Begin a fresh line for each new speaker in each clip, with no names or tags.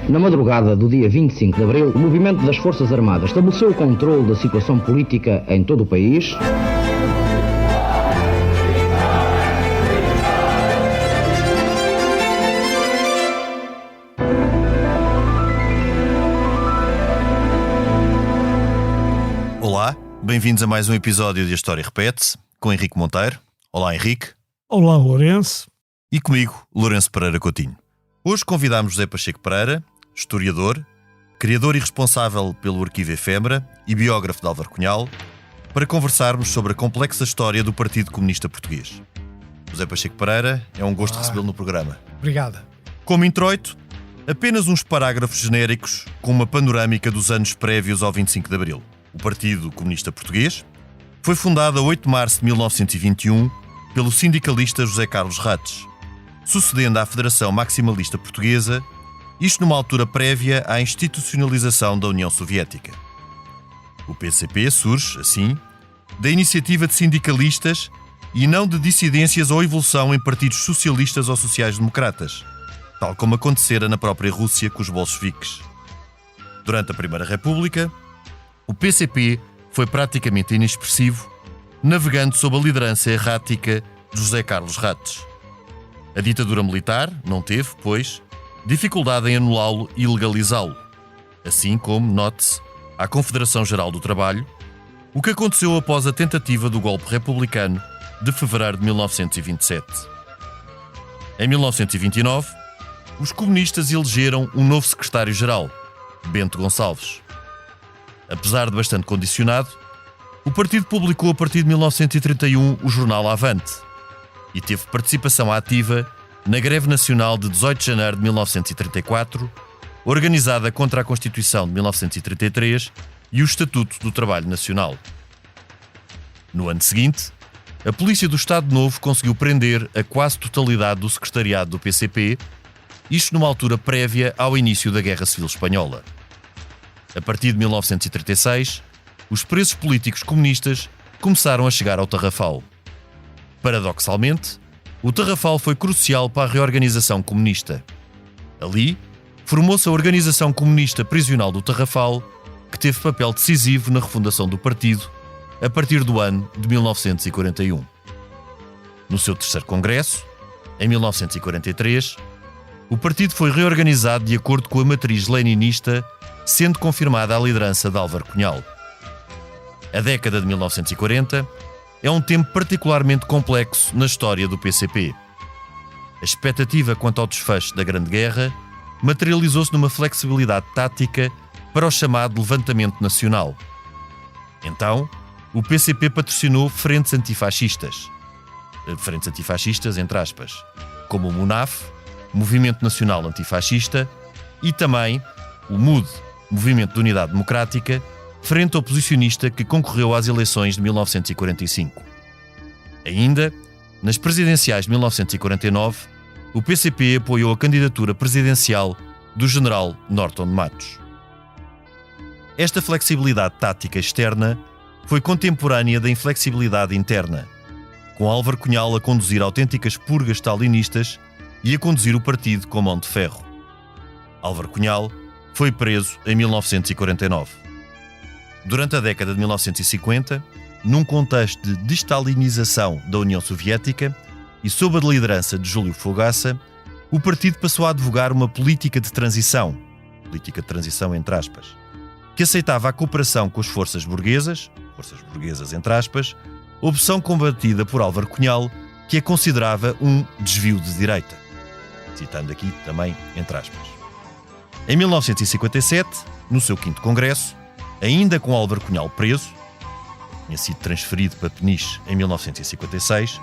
Na madrugada do dia 25 de abril, o movimento das Forças Armadas estabeleceu o controle da situação política em todo o país.
Olá, bem-vindos a mais um episódio de A História Repete-se, com Henrique Monteiro. Olá, Henrique.
Olá, Lourenço.
E comigo, Lourenço Pereira Coutinho. Hoje convidámos José Pacheco Pereira, historiador, criador e responsável pelo Arquivo Efêmera e biógrafo de Álvaro Cunhal, para conversarmos sobre a complexa história do Partido Comunista Português. José Pacheco Pereira, é um gosto recebê-lo no programa.
Obrigado.
Como introito, apenas uns parágrafos genéricos com uma panorâmica dos anos prévios ao 25 de Abril. O Partido Comunista Português foi fundado a 8 de março de 1921 pelo sindicalista José Carlos Rates, sucedendo à Federação Maximalista Portuguesa, isto numa altura prévia à institucionalização da União Soviética. O PCP surge, assim, da iniciativa de sindicalistas e não de dissidências ou evolução em partidos socialistas ou sociais-democratas, tal como acontecera na própria Rússia com os bolcheviques. Durante a Primeira República, o PCP foi praticamente inexpressivo, navegando sob a liderança errática de José Carlos Rates. A ditadura militar não teve, pois, dificuldade em anulá-lo e legalizá-lo, assim como, note-se, à Confederação Geral do Trabalho, o que aconteceu após a tentativa do golpe republicano de fevereiro de 1927. Em 1929, os comunistas elegeram um novo secretário-geral, Bento Gonçalves. Apesar de bastante condicionado, o partido publicou a partir de 1931 o jornal Avante e teve participação ativa na greve nacional de 18 de janeiro de 1934, organizada contra a Constituição de 1933 e o Estatuto do Trabalho Nacional. No ano seguinte, a Polícia do Estado Novo conseguiu prender a quase totalidade do secretariado do PCP, isto numa altura prévia ao início da Guerra Civil Espanhola. A partir de 1936, os presos políticos comunistas começaram a chegar ao Tarrafal. Paradoxalmente, o Tarrafal foi crucial para a reorganização comunista. Ali, formou-se a Organização Comunista Prisional do Tarrafal, que teve papel decisivo na refundação do partido a partir do ano de 1941. No seu terceiro congresso, em 1943, o partido foi reorganizado de acordo com a matriz leninista, sendo confirmada a liderança de Álvaro Cunhal. A década de 1940 é um tempo particularmente complexo na história do PCP. A expectativa quanto ao desfecho da Grande Guerra materializou-se numa flexibilidade tática para o chamado levantamento nacional. Então, o PCP patrocinou frentes antifascistas, entre aspas, como o MUNAF, Movimento Nacional Antifascista, e também o MUD, Movimento de Unidade Democrática, frente oposicionista que concorreu às eleições de 1945. Ainda, nas presidenciais de 1949, o PCP apoiou a candidatura presidencial do general Norton de Matos. Esta flexibilidade tática externa foi contemporânea da inflexibilidade interna, com Álvaro Cunhal a conduzir autênticas purgas stalinistas e a conduzir o partido com mão de ferro. Álvaro Cunhal foi preso em 1949. Durante a década de 1950, num contexto de destalinização da União Soviética e sob a liderança de Júlio Fogaça, o partido passou a advogar uma política de transição entre aspas, que aceitava a cooperação com as forças burguesas entre aspas, opção combatida por Álvaro Cunhal, que a considerava um desvio de direita, citando aqui também entre aspas. Em 1957, no seu 5º Congresso, ainda com Álvaro Cunhal preso, tinha sido transferido para Peniche em 1956,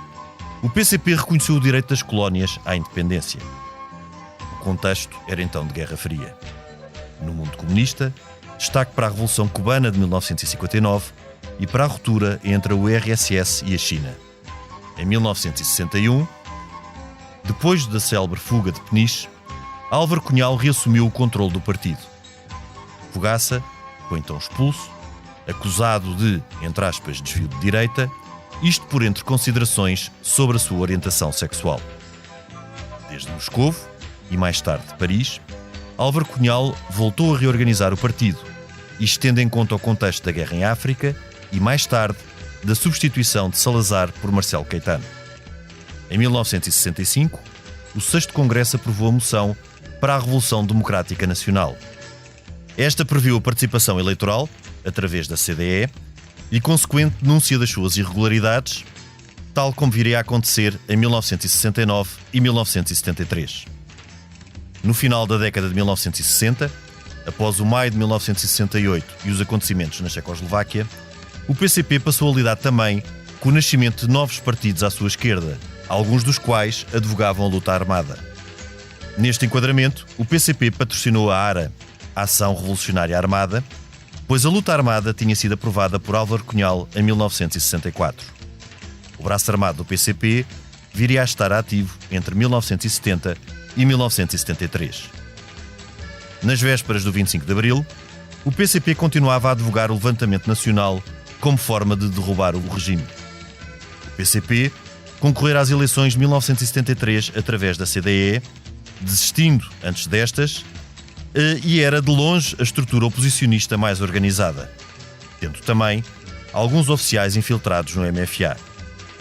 o PCP reconheceu o direito das colónias à independência. O contexto era então de Guerra Fria. No mundo comunista, destaque para a Revolução Cubana de 1959 e para a ruptura entre a URSS e a China. Em 1961, depois da célebre fuga de Peniche, Álvaro Cunhal reassumiu o controle do partido. Fogaça foi então expulso, acusado de, entre aspas, desvio de direita, isto por entre considerações sobre a sua orientação sexual. Desde Moscovo, e mais tarde de Paris, Álvaro Cunhal voltou a reorganizar o partido, isto tendo em conta o contexto da guerra em África e, mais tarde, da substituição de Salazar por Marcelo Caetano. Em 1965, o 6º Congresso aprovou a moção para a Revolução Democrática Nacional. Esta previu a participação eleitoral, através da CDE, e consequente denúncia das suas irregularidades, tal como viria a acontecer em 1969 e 1973. No final da década de 1960, após o maio de 1968 e os acontecimentos na Checoslováquia, o PCP passou a lidar também com o nascimento de novos partidos à sua esquerda, alguns dos quais advogavam a luta armada. Neste enquadramento, o PCP patrocinou a ARA, a Ação Revolucionária Armada, pois a luta armada tinha sido aprovada por Álvaro Cunhal em 1964. O braço armado do PCP viria a estar ativo entre 1970 e 1973. Nas vésperas do 25 de Abril, o PCP continuava a advogar o levantamento nacional como forma de derrubar o regime. O PCP concorreu às eleições de 1973 através da CDE, desistindo antes destas, e era de longe a estrutura oposicionista mais organizada, tendo também alguns oficiais infiltrados no MFA,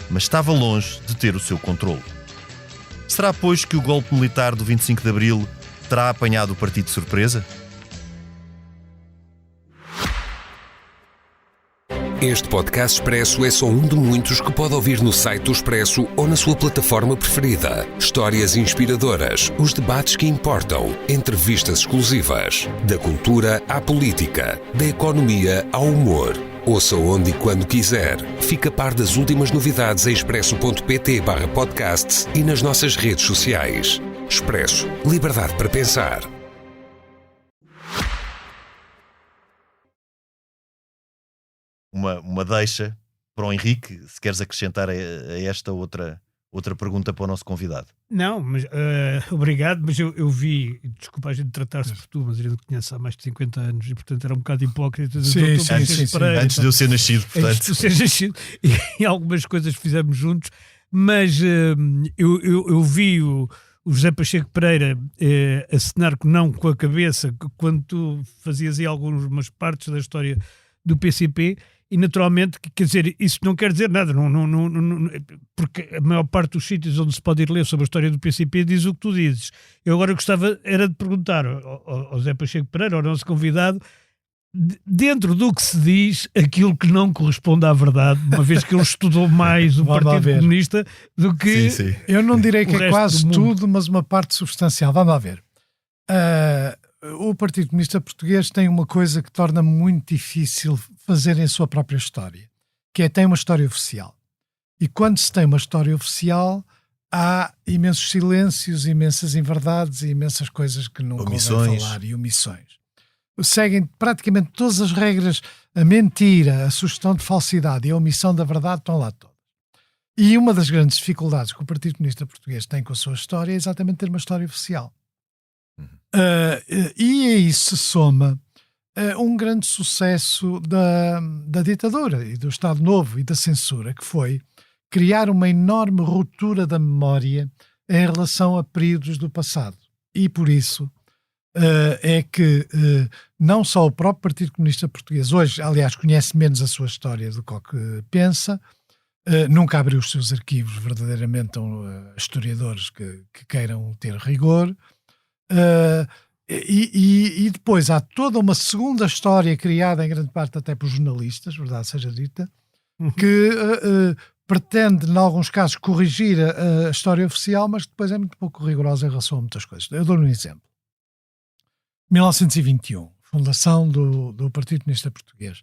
mas estava longe de ter o seu controle. Será, pois, que o golpe militar do 25 de Abril terá apanhado o partido de surpresa?
Este podcast Expresso é só um de muitos que pode ouvir no site do Expresso ou na sua plataforma preferida. Histórias inspiradoras, os debates que importam, entrevistas exclusivas. Da cultura à política, da economia ao humor. Ouça onde e quando quiser. Fica a par das últimas novidades em expresso.pt/podcasts e nas nossas redes sociais. Expresso. Liberdade para pensar.
Uma deixa para o Henrique, se queres acrescentar a esta outra pergunta para o nosso convidado.
Não, mas obrigado, mas eu vi, desculpa a gente tratar-se por tu, mas eu não conheço há mais de 50 anos e portanto era um bocado hipócrita.
Sim. Antes de eu ser nascido, portanto.
Antes de eu ser nascido, e algumas coisas fizemos juntos, mas eu vi o José Pacheco Pereira acenar não com a cabeça quando tu fazias aí algumas partes da história do PCP. E naturalmente, quer dizer, isso não quer dizer nada, não, porque a maior parte dos sítios onde se pode ir ler sobre a história do PCP diz o que tu dizes. Eu agora gostava era de perguntar ao Zé Pacheco Pereira, ao nosso convidado, dentro do que se diz, aquilo que não corresponde à verdade, uma vez que ele estudou mais o Partido Comunista do que...
Sim. Eu não direi que é quase tudo, mas uma parte substancial. Vamos lá ver. O Partido Comunista Português tem uma coisa que torna muito difícil fazer em sua própria história, que é tem uma história oficial. E quando se tem uma história oficial, há imensos silêncios, imensas inverdades e imensas coisas que não convém falar e omissões. Seguem praticamente todas as regras, a mentira, a sugestão de falsidade e a omissão da verdade estão lá todas. E uma das grandes dificuldades que o Partido Comunista Português tem com a sua história é exatamente ter uma história oficial. E a isso se soma um grande sucesso da ditadura e do Estado Novo e da censura, que foi criar uma enorme ruptura da memória em relação a períodos do passado. E por isso é que não só o próprio Partido Comunista Português hoje, aliás, conhece menos a sua história do que o que pensa, nunca abriu os seus arquivos verdadeiramente a historiadores que queiram ter rigor. E depois há toda uma segunda história criada em grande parte até por jornalistas, verdade seja dita, que pretende, em alguns casos, corrigir a história oficial, mas depois é muito pouco rigorosa em relação a muitas coisas. Eu dou-lhe um exemplo. 1921, fundação do Partido Comunista Português.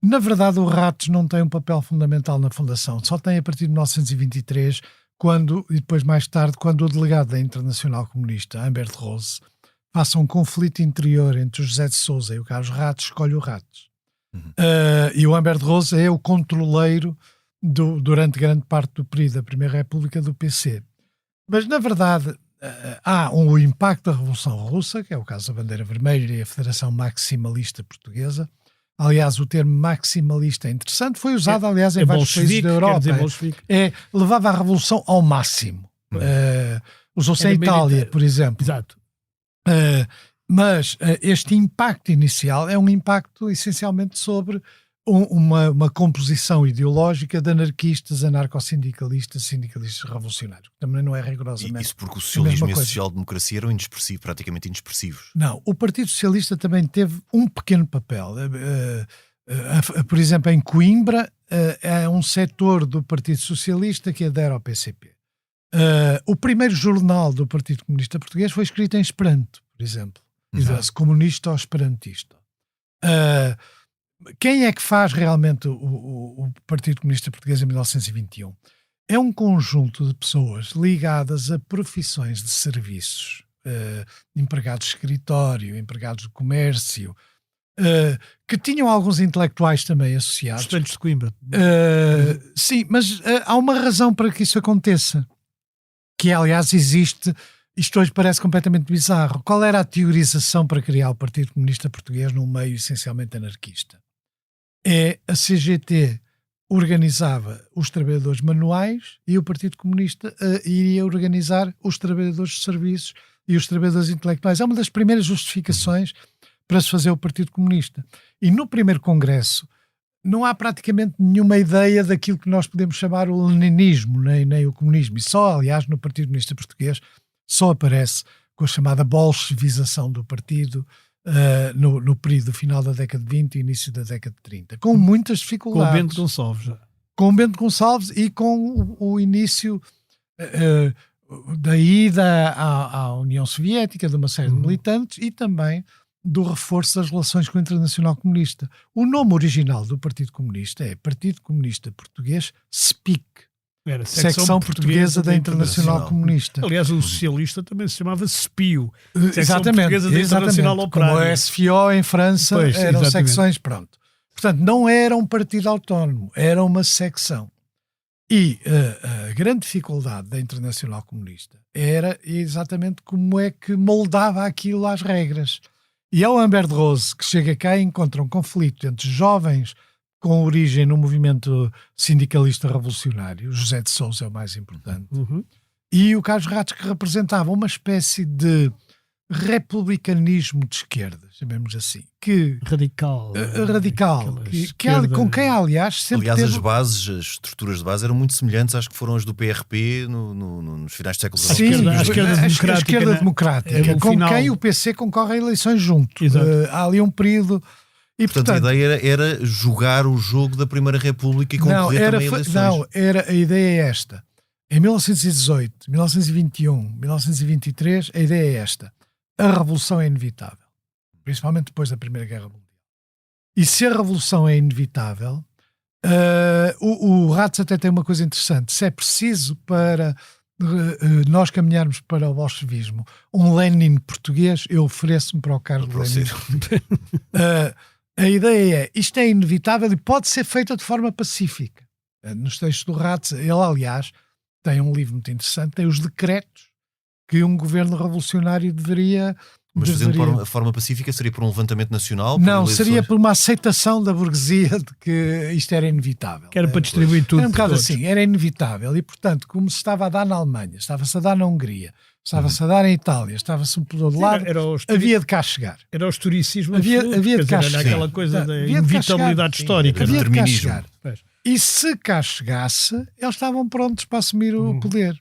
Na verdade, o Ratos não tem um papel fundamental na fundação, só tem a partir de 1923, e depois mais tarde, quando o delegado da Internacional Comunista, Humbert Rose, passa um conflito interior entre o José de Sousa e o Carlos Ratos, escolhe o Ratos. E o Humbert Rose é o controleiro durante grande parte do período da Primeira República do PC. Mas, na verdade, há o impacto da Revolução Russa, que é o caso da Bandeira Vermelha e a Federação Maximalista Portuguesa. Aliás, o termo maximalista é interessante, foi usado, aliás, em vários países da Europa. Levava a Revolução ao máximo. Usou-se em Itália, por exemplo.
Exato.
Mas este impacto inicial é um impacto essencialmente sobre uma composição ideológica de anarquistas, anarcossindicalistas, sindicalistas revolucionários, que também não é rigorosamente.
Isso porque o socialismo e a social-democracia eram inexpressivos, praticamente inexpressivos.
Não, o Partido Socialista também teve um pequeno papel. Por exemplo, em Coimbra, há um setor do Partido Socialista que adere ao PCP. O primeiro jornal do Partido Comunista Português foi escrito em Esperanto, por exemplo. Diz-se comunista ou esperantista. Quem é que faz realmente o Partido Comunista Português em 1921? É um conjunto de pessoas ligadas a profissões de serviços, empregados de escritório, empregados de comércio, que tinham alguns intelectuais também associados.
Estudantes de Coimbra.
Sim, mas há uma razão para que isso aconteça, que aliás existe. Isto hoje parece completamente bizarro. Qual era a teorização para criar o Partido Comunista Português num meio essencialmente anarquista? A CGT organizava os trabalhadores manuais e o Partido Comunista iria organizar os trabalhadores de serviços e os trabalhadores intelectuais. É uma das primeiras justificações para se fazer o Partido Comunista. E no primeiro congresso não há praticamente nenhuma ideia daquilo que nós podemos chamar o leninismo, nem o comunismo. E só, aliás, no Partido Comunista Português só aparece com a chamada bolchevização do partido no período final da década de 20 e início da década de 30, com muitas dificuldades.
Com Bento Gonçalves.
Com Bento Gonçalves e com o início da ida à União Soviética de uma série de militantes e também do reforço das relações com o Internacional Comunista. O nome original do Partido Comunista é Partido Comunista Português SPIC,
Era
Secção Portuguesa da Internacional Comunista.
Aliás, o socialista também se chamava SPIO.
Exatamente,
Portuguesa da Internacional
como
Operária.
a SFO em França,
Pois,
eram
exatamente.
secções, pronto. Portanto, não era um partido autónomo, era uma secção. E a grande dificuldade da Internacional Comunista era exatamente como é que moldava aquilo às regras. E é o Humbert de Rose que chega cá e encontra um conflito entre jovens com origem no movimento sindicalista revolucionário, José de Sousa é o mais importante, e o Carlos Ratos, que representava uma espécie de republicanismo de esquerda, chamemos assim, que
Radical.
com quem, aliás, sempre
Aliás,
teve...
as estruturas de base eram muito semelhantes às que foram as do PRP nos finais do século XIX.
Sim,
A esquerda democrática,
com
final...
quem o PC concorre a eleições junto.
Exato.
Há ali um período... E,
Portanto, a ideia era jogar o jogo da Primeira República e concorrer também a eleições.
A ideia é esta. Em 1918, 1921, 1923, a ideia é esta. A revolução é inevitável. Principalmente depois da Primeira Guerra Mundial. E se a revolução é inevitável, o Ratos até tem uma coisa interessante. Se é preciso para nós caminharmos para o bolchevismo um Lenin português, eu ofereço-me para o cargo de Lenin. A ideia é, isto é inevitável e pode ser feito de forma pacífica. Nos textos do Ratos, ele aliás tem um livro muito interessante, tem os decretos que um governo revolucionário deveria...
Mas fazendo de forma pacífica seria por um levantamento nacional?
Não, seria por uma aceitação da burguesia de que isto era inevitável.
Que era para distribuir tudo.
Era um bocado assim, era inevitável. E, portanto, como se estava a dar na Alemanha, estava-se a dar na Hungria, estava-se a dar em Itália, estava-se por todo lado, havia de cá chegar.
Era o historicismo
havia de cá
era
chegar.
aquela coisa da inevitabilidade histórica.
Havia de cá
determinismo.
chegar. E se cá chegasse, eles estavam prontos para assumir o poder.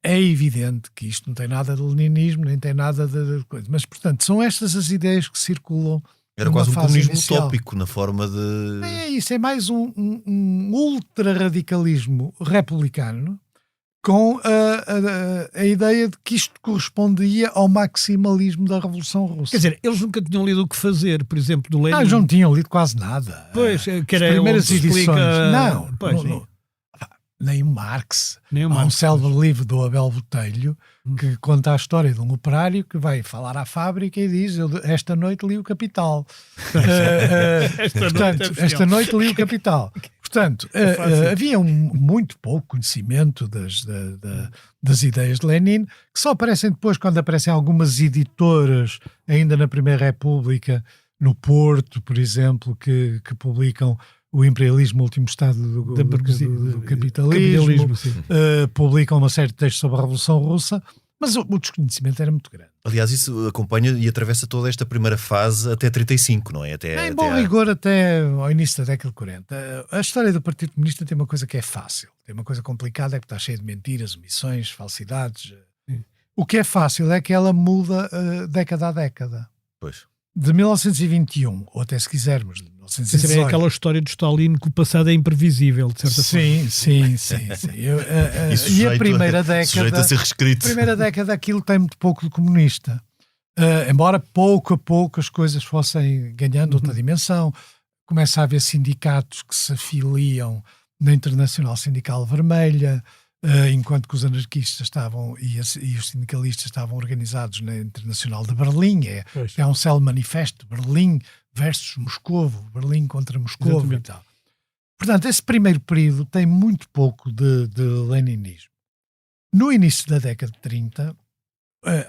É evidente que isto não tem nada de leninismo, nem tem nada de coisa. Mas, portanto, são estas as ideias que circulam.
Era quase um comunismo utópico na forma de...
É isso, é mais um ultra-radicalismo republicano com a ideia de que isto correspondia ao maximalismo da Revolução Russa.
Quer dizer, eles nunca tinham lido o que fazer, por exemplo, do Lenin.
Não, eles não tinham lido quase nada.
Pois, que era
as primeiras edições.
Pois,
nem o Marx.
Há
um célebre livro do Abel Botelho que conta a história de um operário que vai falar à fábrica e diz: esta noite li o Capital. Esta noite li o Capital. Portanto, havia muito pouco conhecimento das ideias de Lenin, que só aparecem depois quando aparecem algumas editoras, ainda na Primeira República, no Porto, por exemplo, que publicam o imperialismo, o último estado do capitalismo, publicam uma série de textos sobre a Revolução Russa, Mas o desconhecimento era muito grande.
Aliás, isso acompanha e atravessa toda esta primeira fase até 35, não é?
Em bom rigor, até ao início da década de 40. A história do Partido Comunista tem uma coisa que é fácil. Tem uma coisa complicada, é que está cheia de mentiras, omissões, falsidades. O que é fácil é que ela muda década a década.
Pois.
De 1921, ou até se quisermos, de 1918.
É aquela história de Stalin que o passado é imprevisível, de certa forma.
Sim. E a primeira década...
Sujeito a ser reescrito.
A primeira década aquilo tem muito pouco de comunista. Embora pouco a pouco as coisas fossem ganhando outra dimensão. Começa a haver sindicatos que se afiliam na Internacional Sindical Vermelha, enquanto que os anarquistas estavam e os sindicalistas estavam organizados na Internacional de Berlim. É um célebre manifesto, Berlim versus Moscovo, Berlim contra Moscovo e tal. Portanto, esse primeiro período tem muito pouco de leninismo. No início da década de 30,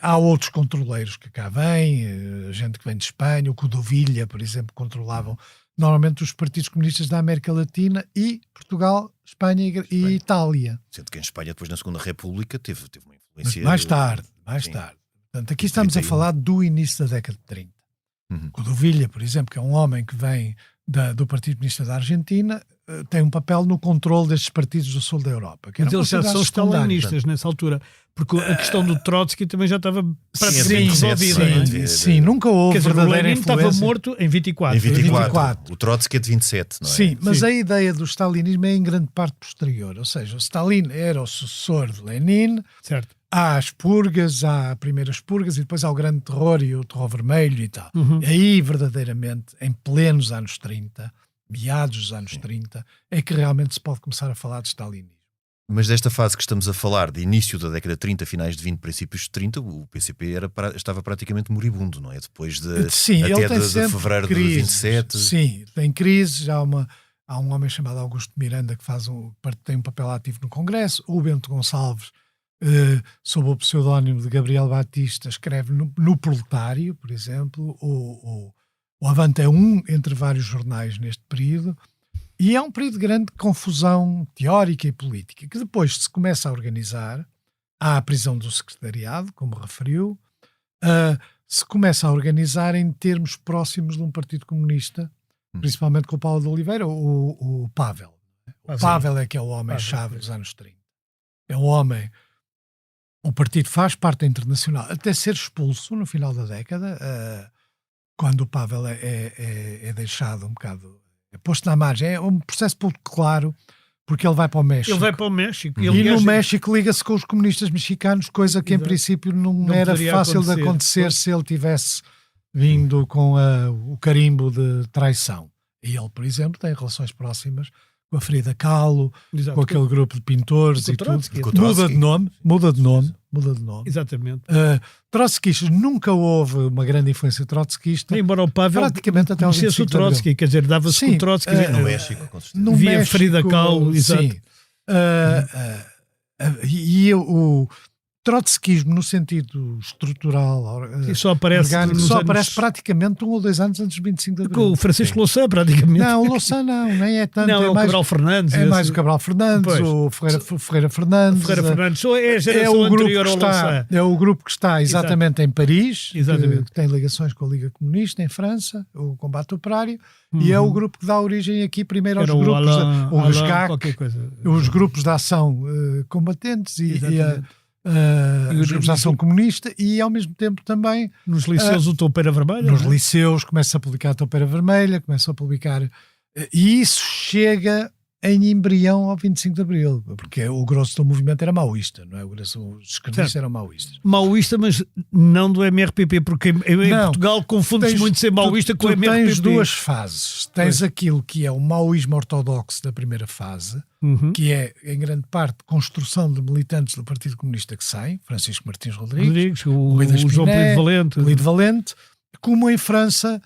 há outros controleiros que cá vêm, gente que vem de Espanha, o Codovilla, por exemplo, controlavam normalmente os partidos comunistas da América Latina e Portugal, Espanha e Itália.
Sendo que em Espanha, depois na Segunda República, teve uma influência...
Mais tarde. Portanto, aqui estamos a falar do início da década de 30. Codovilla, por exemplo, que é um homem que vem do Partido Comunista da Argentina, tem um papel no controle destes partidos do sul da Europa. Que
mas eles já são stalinistas nessa altura, porque a questão do Trotsky também já estava praticamente resolvida.
Sim, nunca houve verdadeira influência.
Lenin estava morto em 24.
Em 24. O Trotsky é de 27, não é?
Sim, mas a ideia do stalinismo é em grande parte posterior. Ou seja, o Stalin era o sucessor de Lenin.
Certo.
Há as purgas, há primeiras purgas e depois há o grande terror e o terror vermelho e tal. Aí, verdadeiramente, em plenos anos 30, meados dos anos 30, é que realmente se pode começar a falar de stalinismo.
Mas desta fase que estamos a falar, de início da década de 30, finais de 20, princípios de 30, o PCP estava praticamente moribundo, não é? Depois de fevereiro de 27.
Sim, tem crises. Há um homem chamado Augusto Miranda que tem um papel ativo no Congresso. O Bento Gonçalves, sob o pseudónimo de Gabriel Batista, escreve no Proletário, por exemplo. O Avante é entre vários jornais neste período. E é um período de grande confusão teórica e política, que depois se começa a organizar. Há a prisão do secretariado, como referiu, se começa a organizar em termos próximos de um partido comunista, principalmente com o Paulo de Oliveira, o Pavel. O Pavel é que é o homem-chave dos anos 30. É um homem... O partido faz parte da Internacional, até ser expulso no final da década, quando o Pavel é deixado um bocado... É posto na margem. É um processo pouco claro, porque ele vai para o México. E no México liga-se com os comunistas mexicanos, coisa que em princípio não era fácil de acontecer se ele tivesse vindo com o carimbo de traição. E ele, por exemplo, tem relações próximas com a Frida Kahlo, com aquele grupo de pintores e tudo. Muda de nome.
Exatamente.
Trotskistas, nunca houve uma grande influência trotskista.
Embora o Pavel
praticamente até
conhecesse o Trotsky, quer dizer, dava-se com o Trotsky.
No México, com certeza.
Via Frida Kahlo, exato.
Sim. E o trotskismo, no sentido estrutural,
só aparece,
aparece praticamente 1 ou 2 anos antes do 25 de Abril.
Com o Francisco Louçã, praticamente.
Não, o Louçã não, nem é tanto.
Não, é o Cabral Fernandes.
É mais o Cabral Fernandes, o Ferreira Fernandes.
É a geração anterior ao Louçã.
É o grupo que está exatamente em Paris, que tem ligações com a Liga Comunista em França, o Combate Operário, e é o grupo que dá origem aqui primeiro aos grupos, os GAC, os grupos de ação combatentes e os grupos de ação comunista, e ao mesmo tempo também
nos liceus o Toupeira Vermelha.
Nos liceus começa a publicar a Toupeira Vermelha, começa a publicar, e isso chega em embrião ao 25 de Abril, porque o grosso do movimento era maoísta, não é? Os esquerdistas eram maoístas.
Maoísta, mas não do MRPP, porque em Portugal confunde-se muito ser maoísta com o MRPP.
Tens duas fases. Tens aquilo que é o maoísmo ortodoxo da primeira fase, que é, em grande parte, construção de militantes do Partido Comunista que saem, Francisco Martins Rodrigues,
o João
Polido Valente, como em França,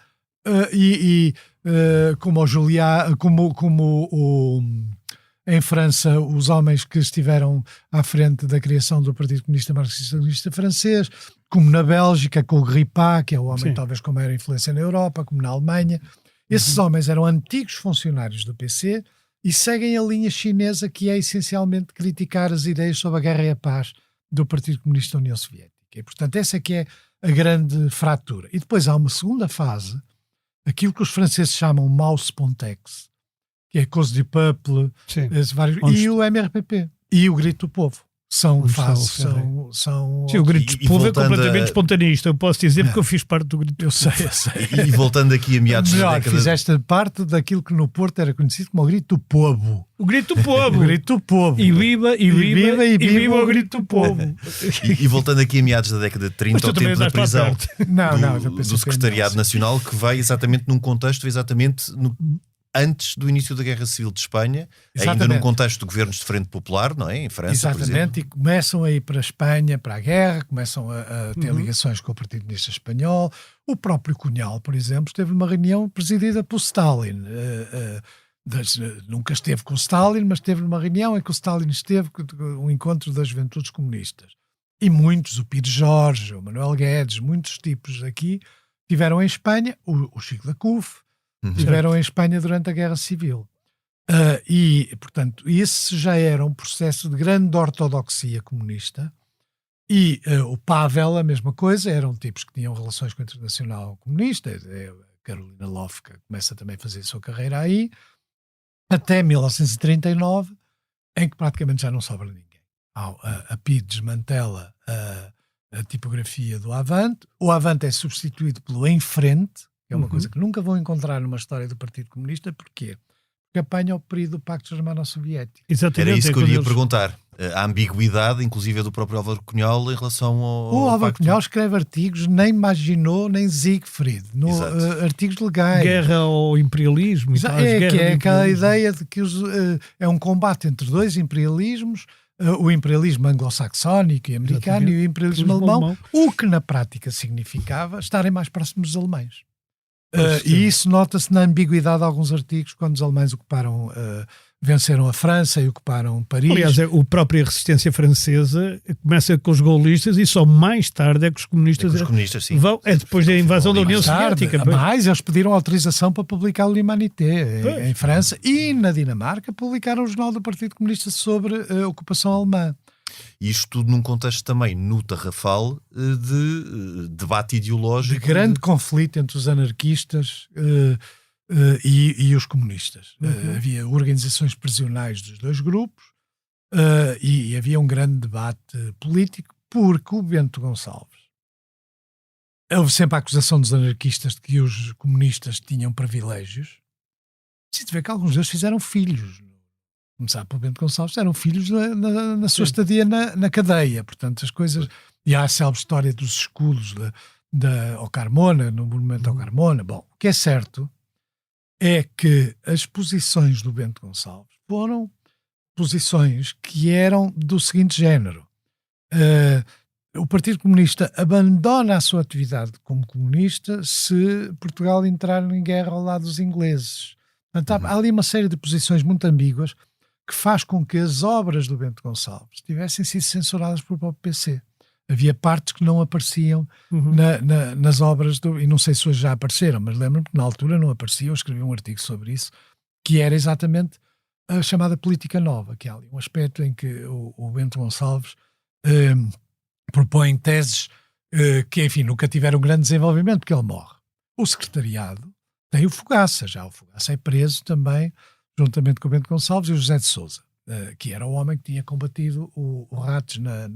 em França, os homens que estiveram à frente da criação do Partido Comunista Marxista-Leninista francês, como na Bélgica, com o Grippa, que é o homem talvez com maior influência na Europa, como na Alemanha. Esses homens eram antigos funcionários do PC e seguem a linha chinesa, que é essencialmente criticar as ideias sobre a guerra e a paz do Partido Comunista da União Soviética. E, portanto, essa é que é a grande fratura. E depois há uma segunda fase, aquilo que os franceses chamam Maus-Pontex, que é Cause du Peuple, e o MRPP, e o Grito do Povo. São fases, são...
Sim, o Grito do Povo é completamente espontaneista, eu posso dizer, porque eu fiz parte do Grito do Povo.
Eu sei.
E voltando aqui a meados da década...
fizeste parte daquilo que no Porto era conhecido como o Grito do Povo.
O Grito do Povo!
O Grito do Povo.
E viva o Grito do Povo!
E voltando aqui a meados da década de 30, ao tempo da prisão do Secretariado Nacional, que vai exatamente num contexto antes do início da Guerra Civil de Espanha, ainda num contexto de governos de Frente Popular, não é? Em França, por exemplo.
E começam a ir para a Espanha, para a guerra, começam a ter ligações com o Partido Comunista Espanhol. O próprio Cunhal, por exemplo, esteve numa reunião presidida por Stalin. Nunca esteve com Stalin, mas esteve numa reunião em que o Stalin esteve, um encontro das juventudes comunistas. E muitos, o Pires Jorge, o Manuel Guedes, muitos tipos aqui, estiveram em Espanha, o Chico da CUF, estiveram em Espanha durante a Guerra Civil. E, portanto, esse já era um processo de grande ortodoxia comunista. E o Pavel, a mesma coisa, eram tipos que tinham relações com a Internacional Comunista. A Carolina Lofka começa também a fazer a sua carreira aí, até 1939, em que praticamente já não sobra ninguém. A PID desmantela a tipografia do Avante. O Avante é substituído pelo Em Frente, que é uma coisa que nunca vão encontrar numa história do Partido Comunista. Porquê? Porque apanha o período do Pacto Germano-Soviético.
Era isso que eu ia perguntar. A ambiguidade, inclusive, do próprio Álvaro Cunhal em relação ao
O Álvaro
Pacto...
Cunhal escreve artigos, nem Maginot, nem Siegfried, artigos legais.
Guerra ao imperialismo.
É aquela ideia de que é um combate entre dois imperialismos, o imperialismo anglo-saxónico e americano e o imperialismo alemão, o que na prática significava estarem mais próximos dos alemães. E isso nota-se na ambiguidade de alguns artigos quando os alemães venceram a França e ocuparam Paris.
Aliás, a própria resistência francesa começa com os gaullistas e só mais tarde é que os comunistas,
sim.
vão. É depois da invasão da União Soviética.
Mas eles pediram autorização para publicar o L'Humanité em França, e na Dinamarca publicaram o Jornal do Partido Comunista sobre a ocupação alemã.
E isto tudo num contexto também, no Tarrafal, de debate ideológico.
De grande conflito entre os anarquistas e os comunistas. Havia organizações prisionais dos dois grupos e havia um grande debate político, porque o Bento Gonçalves... Houve sempre a acusação dos anarquistas de que os comunistas tinham privilégios. Se tiver que alguns deles fizeram filhos. Começar pelo Bento Gonçalves, eram filhos na sua estadia na cadeia. Portanto, as coisas... E há a célebre história dos escudos ao Carmona, no monumento ao Carmona. Bom, o que é certo é que as posições do Bento Gonçalves foram posições que eram do seguinte género. O Partido Comunista abandona a sua atividade como comunista se Portugal entrar em guerra ao lado dos ingleses. Portanto, há ali uma série de posições muito ambíguas que faz com que as obras do Bento Gonçalves tivessem sido censuradas pelo próprio PC. Havia partes que não apareciam nas obras e não sei se hoje já apareceram, mas lembro-me que na altura não aparecia. Eu escrevi um artigo sobre isso, que era exatamente a chamada política nova, que há ali um aspecto em que o Bento Gonçalves propõe teses que, enfim, nunca tiveram grande desenvolvimento, porque ele morre. O secretariado tem o Fogaça, já o Fogaça é preso também, juntamente com o Bento Gonçalves e o José de Sousa, que era o homem que tinha combatido o Ratos na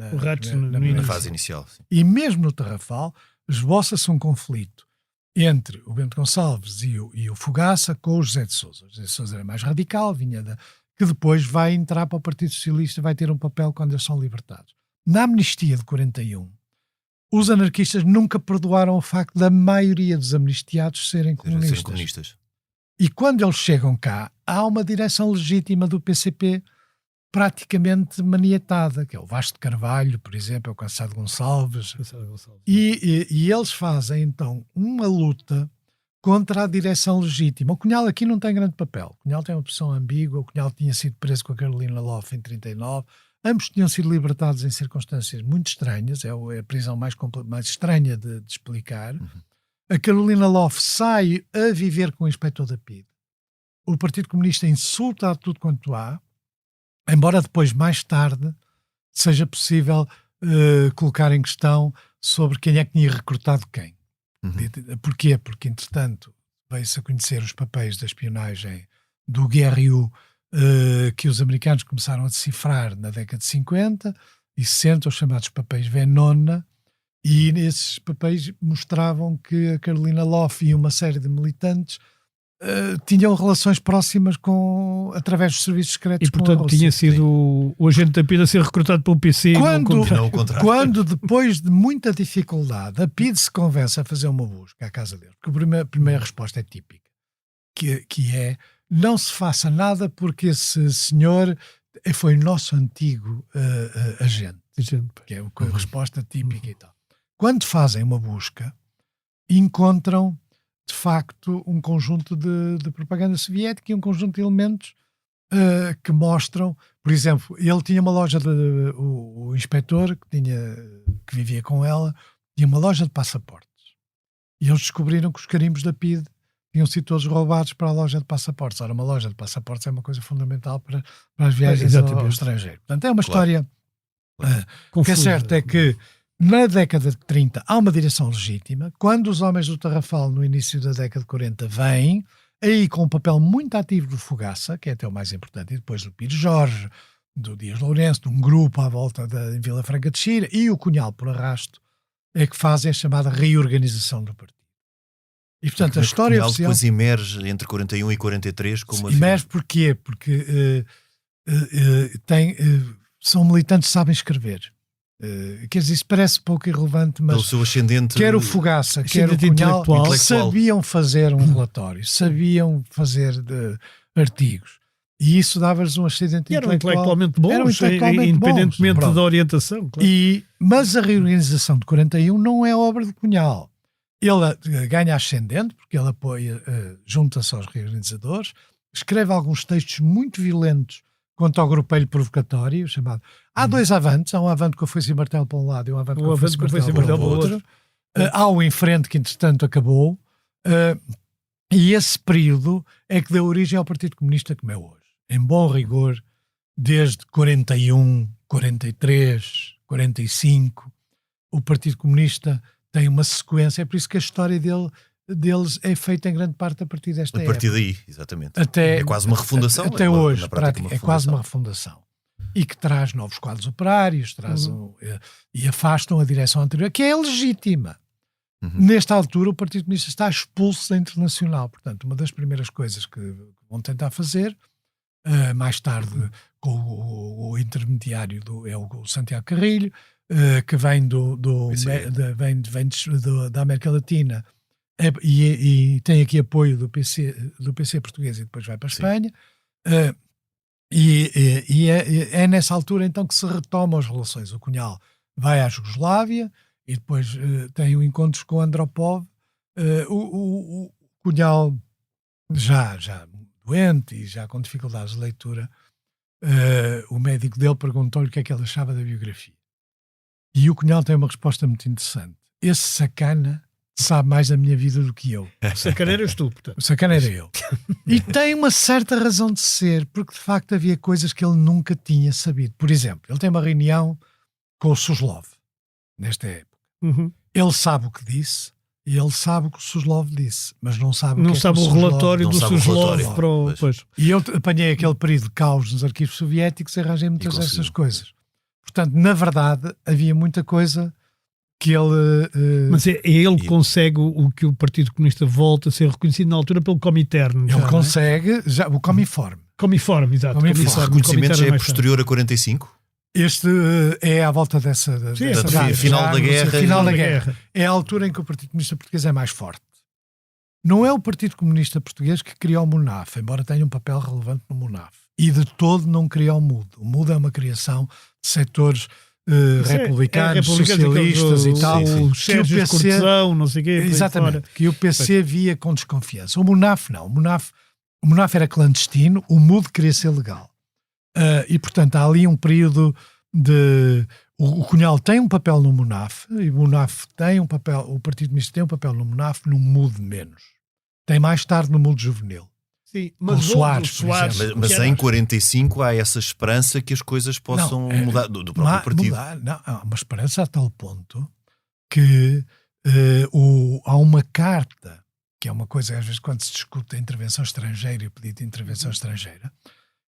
fase inicial. Sim.
E mesmo no Tarrafal, esboça-se um conflito entre o Bento Gonçalves e o Fogaça com o José de Sousa. O José de Sousa era mais radical, que depois vai entrar para o Partido Socialista, vai ter um papel quando eles são libertados. Na amnistia de 41, os anarquistas nunca perdoaram o facto da maioria dos amnistiados serem comunistas. E quando eles chegam cá, há uma direção legítima do PCP praticamente maniatada, que é o Vasco de Carvalho, por exemplo, é o Cansado Gonçalves. E eles fazem, então, uma luta contra a direção legítima. O Cunhal aqui não tem grande papel. O Cunhal tem uma posição ambígua. O Cunhal tinha sido preso com a Carolina Loff em 39. Ambos tinham sido libertados em circunstâncias muito estranhas. É a prisão mais estranha de explicar. A Carolina Loff sai a viver com o inspetor da PID. O Partido Comunista insulta a tudo quanto há, embora depois, mais tarde, seja possível colocar em questão sobre quem é que tinha recrutado quem. Porquê? Porque, entretanto, veio-se a conhecer os papéis da espionagem do GRU que os americanos começaram a decifrar na década de 50 e 60, os chamados papéis Venona, e esses papéis mostravam que a Carolina Loff e uma série de militantes tinham relações próximas através dos serviços secretos.
E, portanto, tinha sido o agente da PIDE a ser recrutado pelo PC.
Quando, depois de muita dificuldade, a PIDE se convence a fazer uma busca à casa deles, porque a primeira resposta é típica, que é: não se faça nada porque esse senhor foi nosso antigo agente. Que é a resposta típica e tal. Quando fazem uma busca, encontram de facto um conjunto de propaganda soviética e um conjunto de elementos que mostram, por exemplo, ele tinha uma loja, o inspetor que vivia com ela, tinha uma loja de passaportes. E eles descobriram que os carimbos da PIDE tinham sido todos roubados para a loja de passaportes. Ora, uma loja de passaportes é uma coisa fundamental para as viagens ao estrangeiro. Portanto, é uma história... O que é certo é que na década de 30 há uma direção legítima. Quando os homens do Tarrafal, no início da década de 40, vêm, aí com um papel muito ativo do Fogaça, que é até o mais importante, e depois do Pires Jorge, do Dias Lourenço, de um grupo à volta em Vila Franca de Xira, e o Cunhal por arrasto, é que fazem a chamada reorganização do partido. E, portanto, a história oficial...
depois emerge entre 41 e 43 como...
Emerge porquê? Porque são militantes que sabem escrever. Quer dizer, isso parece pouco irrelevante, mas
o seu ascendente,
quer o Fogaça, quer o Cunhal, sabiam fazer um relatório, sabiam fazer artigos. E isso dava-lhes um ascendente
intelectual. Eram intelectualmente bons, independentemente da orientação. Claro.
Mas a reorganização de 41 não é obra de Cunhal. Ele ganha ascendente, porque ele apoia, junta-se aos reorganizadores, escreve alguns textos muito violentos quanto ao grupelho provocatório, chamado... Há dois avantes, há um avante com a foice e martelo para um lado e um avante com a foice e martelo para o outro. Há o em frente que, entretanto, acabou. E esse período é que deu origem ao Partido Comunista como é hoje. Em bom rigor, desde 41, 43, 45, o Partido Comunista tem uma sequência. É por isso que a história deles é feita em grande parte a partir desta época.
A partir daí, exatamente.
É
quase uma refundação.
Até hoje, é quase uma refundação. E que traz novos quadros operários, e afastam a direção anterior, que é legítima. Nesta altura, o Partido Comunista está expulso da Internacional. Portanto, uma das primeiras coisas que vão tentar fazer, mais tarde, com o intermediário, é o Santiago Carrilho, que vem da América Latina, e tem aqui apoio do PC português e depois vai para a Espanha. É nessa altura então que se retomam as relações. O Cunhal vai à Jugoslávia e depois tem encontros com Andropov. O Cunhal já doente e já com dificuldades de leitura, o médico dele perguntou-lhe o que é que ele achava da biografia. E o Cunhal tem uma resposta muito interessante. Esse sacana sabe mais da minha vida do que eu.
O sacana eras tu, portanto.
O sacana era eu. E tem uma certa razão de ser, porque de facto havia coisas que ele nunca tinha sabido. Por exemplo, ele tem uma reunião com o Suslov, nesta época. Ele sabe o que disse e ele sabe o que o Suslov disse, mas não sabe o
relatório do Suslov.
E eu apanhei aquele período de caos nos arquivos soviéticos e arranjei muitas dessas coisas. Portanto, na verdade, havia muita coisa que ele...
Mas ele que consegue o que o Partido Comunista volta a ser reconhecido na altura pelo Comintern.
Ele consegue, já, o Comiforme.
Comiforme, exato.
O reconhecimento já é posterior a 45?
Este é à volta dessa
final da guerra.
É a altura em que o Partido Comunista Português é mais forte. Não é o Partido Comunista Português que criou o MUNAF, embora tenha um papel relevante no MUNAF. E de todo não criou o MUD. O MUD é uma criação de setores republicanos, socialistas e tal.
O Sérgio Cortesão, não sei o quê.
Exatamente. Que o PC via com desconfiança. O MUNAF não. O MUNAF era clandestino, o MUD queria ser legal. E, portanto, há ali um período de... O Cunhal tem um papel no MUNAF, e o MUNAF tem um papel, o Partido Comunista tem um papel no MUNAF, no MUD menos. Tem mais tarde no MUD juvenil.
Sim,
Com o Soares, por exemplo.
Mas
que era-
em 45 há essa esperança que as coisas possam mudar do próprio partido.
Há uma esperança a tal ponto que há uma carta, que é uma coisa, às vezes, quando se discute a intervenção estrangeira e o pedido de intervenção estrangeira,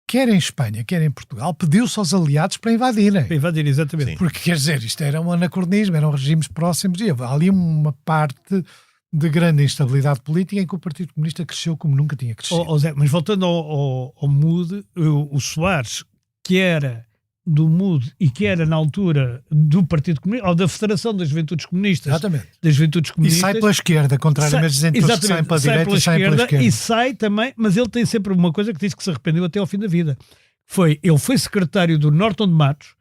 quer em Espanha, quer em Portugal, pediu-se aos aliados para invadirem.
Para invadir, exatamente.
Sim.
Porque, quer dizer, isto era um anacronismo, eram regimes próximos, e há ali uma parte de grande instabilidade política em que o Partido Comunista cresceu como nunca tinha crescido.
Zé, mas voltando ao MUD, o Soares, que era do MUD e que era na altura do Partido Comunista, ou da Federação das Juventudes Comunistas,
Exatamente.
das Juventudes
E
Comunistas,
sai pela esquerda, contrariamente dizem todos que saem
exatamente,
para a direita e saem pela esquerda.
e sai também, mas ele tem sempre uma coisa que diz que se arrependeu até ao fim da vida. Ele foi secretário do Norton de Matos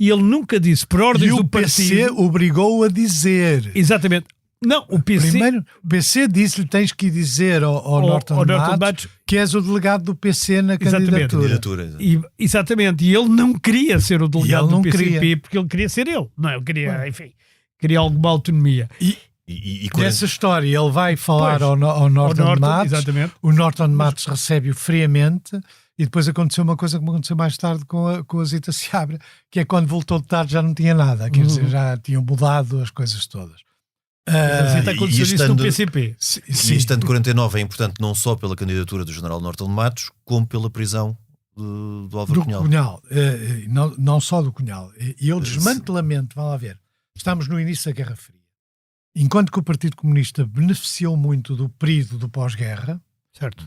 e ele nunca disse, por ordens
E
do
o PC
partido...
obrigou-o a dizer.
Exatamente. Não, o PC...
Primeiro, o PC disse-lhe tens que ir dizer ao Norton de Matos que és o delegado do PC na
Exatamente.
candidatura.
Exatamente. E ele não queria ser o delegado
ele não
do PCP
queria.
porque ele queria ser ele. Não, ele queria, enfim, queria alguma autonomia.
E
Nessa história ele vai falar
Pois,
ao Norton de Matos.
exatamente.
O Norton de Matos recebe-o friamente. E depois aconteceu uma coisa que aconteceu mais tarde com a Zita Seabra, que é quando voltou de tarde já não tinha nada. Quer dizer, já tinham mudado as coisas todas.
Está acontecendo isso no
estando-
PCP.
E este ano de 49 é importante não só pela candidatura do general Norton de Matos, como pela prisão do Álvaro
Do
Cunhal.
Cunhal, não só do Cunhal. E o desmantelamento, vamos lá ver, estamos no início da Guerra Fria. Enquanto que o Partido Comunista beneficiou muito do período do pós-guerra,
Certo.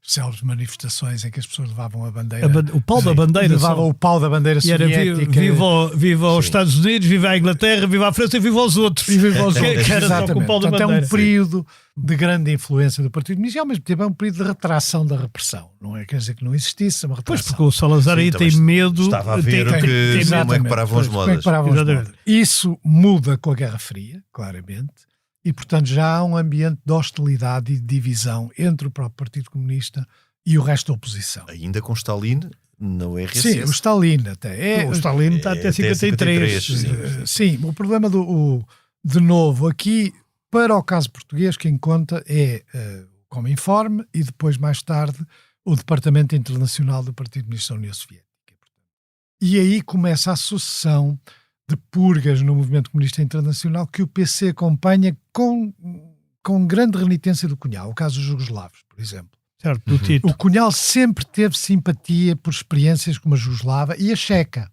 célebres manifestações em que as pessoas levavam a bandeira.
O pau da bandeira.
Levavam
só.
o pau da bandeira
E era
soviética.
viva os Estados Unidos, viva a Inglaterra, viva a França e viva os outros.
E viva os
Que
outros.
era só com o
Exatamente.
pau da
Portanto, é
bandeira.
um período de grande influência do Partido Comunista e ao mesmo tempo é um período de retração da repressão. Não é, quer dizer que não existisse uma
Pois,
retração.
porque o Salazar
Sim,
aí
também
tem medo.
estava a ver
tem-
que-
tem-
Exato. como é que
Exatamente.
paravam as
Pois, como é
modas.
que paravam as
Exatamente.
modas. Isso muda com a Guerra Fria, claramente, e portanto já há um ambiente de hostilidade e de divisão entre o próprio Partido Comunista e o resto da oposição.
Ainda com Stalin na URSS.
Sim, o Stalin até.
O Stalin está até
até
53.
53,
Sim, o problema de novo, aqui, para o caso português, quem conta é o Cominform e depois, mais tarde, o Departamento Internacional do Partido Comunista da União Soviética. E aí começa a sucessão de purgas no movimento comunista internacional que o PC acompanha com grande renitência do Cunhal, o caso dos jugoslavos, por exemplo.
Certo, do Tito.
O Cunhal sempre teve simpatia por experiências como a jugoslava e a checa.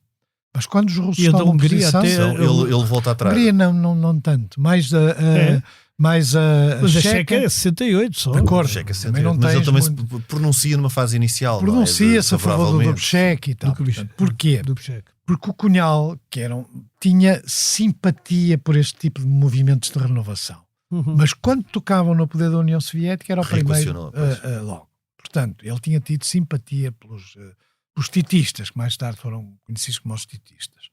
Mas quando os russos
E a da
tomam
Hungria
posição...
até-
Então, ele volta atrás.
Hungria não tanto. Mais a
Mas a
checa...
Checa é 68 só.
De acordo.
Checa
Também não
mas ele
tens
também
muito-
se pronuncia numa fase inicial. não é?
Pronuncia-se a favor do
Favoravelmente.
Dobchek e tal.
Kubitschek.
Porquê?
Do Checa.
Porque o Cunhal, tinha simpatia por este tipo de movimentos de renovação. Mas quando tocavam no poder da União Soviética era o primeiro
Reequacionou, pois.
logo. Portanto, ele tinha tido simpatia pelos titistas, que mais tarde foram conhecidos como os titistas.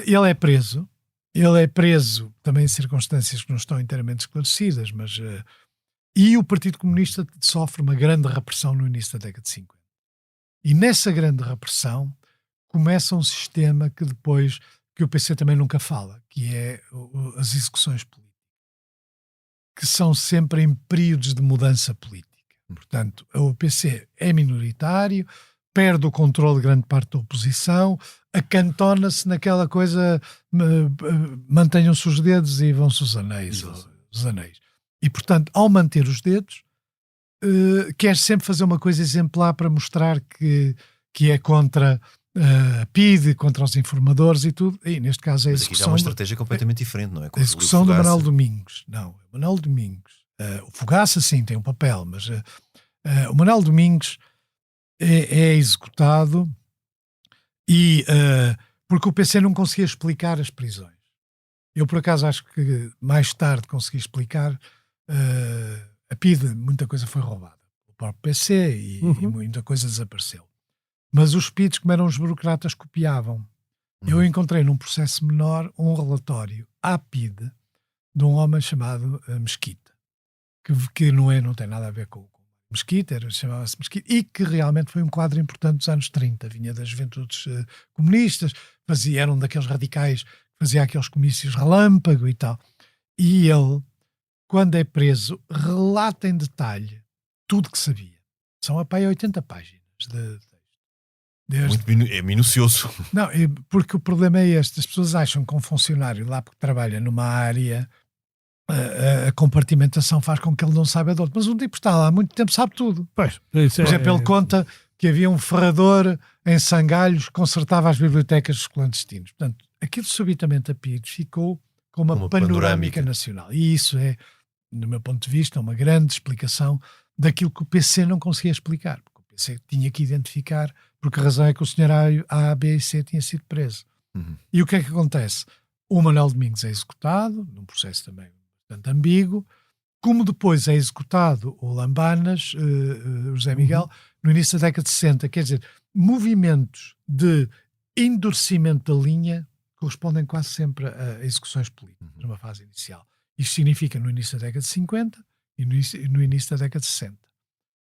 Ele é preso. Ele é preso também em circunstâncias que não estão inteiramente esclarecidas, mas... e o Partido Comunista sofre uma grande repressão no início da década de 50. E nessa grande repressão começa um sistema que depois, que o PC também nunca fala, que é as execuções políticas, que são sempre em períodos de mudança política. Portanto, o PC é minoritário, perde o controle de grande parte da oposição, acantona-se naquela coisa, mantenham-se os dedos e vão-se os anéis. Os anéis. E, portanto, ao manter os dedos, quer sempre fazer uma coisa exemplar para mostrar que é contra a PIDE, contra os informadores e tudo. E, neste caso, a
Mas aqui já é
execução...
uma estratégia completamente diferente, não é?
A execução do Manuel Domingos. Não, o Manuel Domingos. O Fogaça, sim, tem um papel, mas o Manuel Domingos é executado e porque o PC não conseguia explicar as prisões. Eu, por acaso, acho que mais tarde consegui explicar. A PIDE, muita coisa foi roubada. O próprio PC e muita coisa desapareceu. Mas os PIDs, como eram os burocratas, copiavam. Eu encontrei num processo menor um relatório à PIDE de um homem chamado Mesquita, que não tem nada a ver com Mesquita, chamava-se Mesquita, e que realmente foi um quadro importante dos anos 30, vinha das juventudes comunistas, era um daqueles radicais que fazia aqueles comícios relâmpago e tal. E ele, quando é preso, relata em detalhe tudo que sabia. São a 80 páginas de texto.
É minucioso.
Não, porque o problema é este. As pessoas acham que um funcionário lá que trabalha numa área, a compartimentação faz com que ele não saiba de outro. Mas um tipo está lá há muito tempo, sabe tudo.
Pois,
Por exemplo, ele conta que havia um ferrador em Sangalhos que consertava as bibliotecas dos clandestinos. Portanto, aquilo subitamente a PIDES ficou com uma panorâmica nacional. E isso é, no meu ponto de vista, uma grande explicação daquilo que o PC não conseguia explicar. Porque o PC tinha que identificar porque a razão é que o senhor A, B e C tinha sido preso. E o que é que acontece? O Manuel Domingos é executado, num processo também bastante ambíguo, como depois é executado o Lambanas, o José Miguel, no início da década de 60. Quer dizer, movimentos de endurecimento da linha correspondem quase sempre a execuções políticas, numa fase inicial. Isto significa no início da década de 50 e no início da década de 60.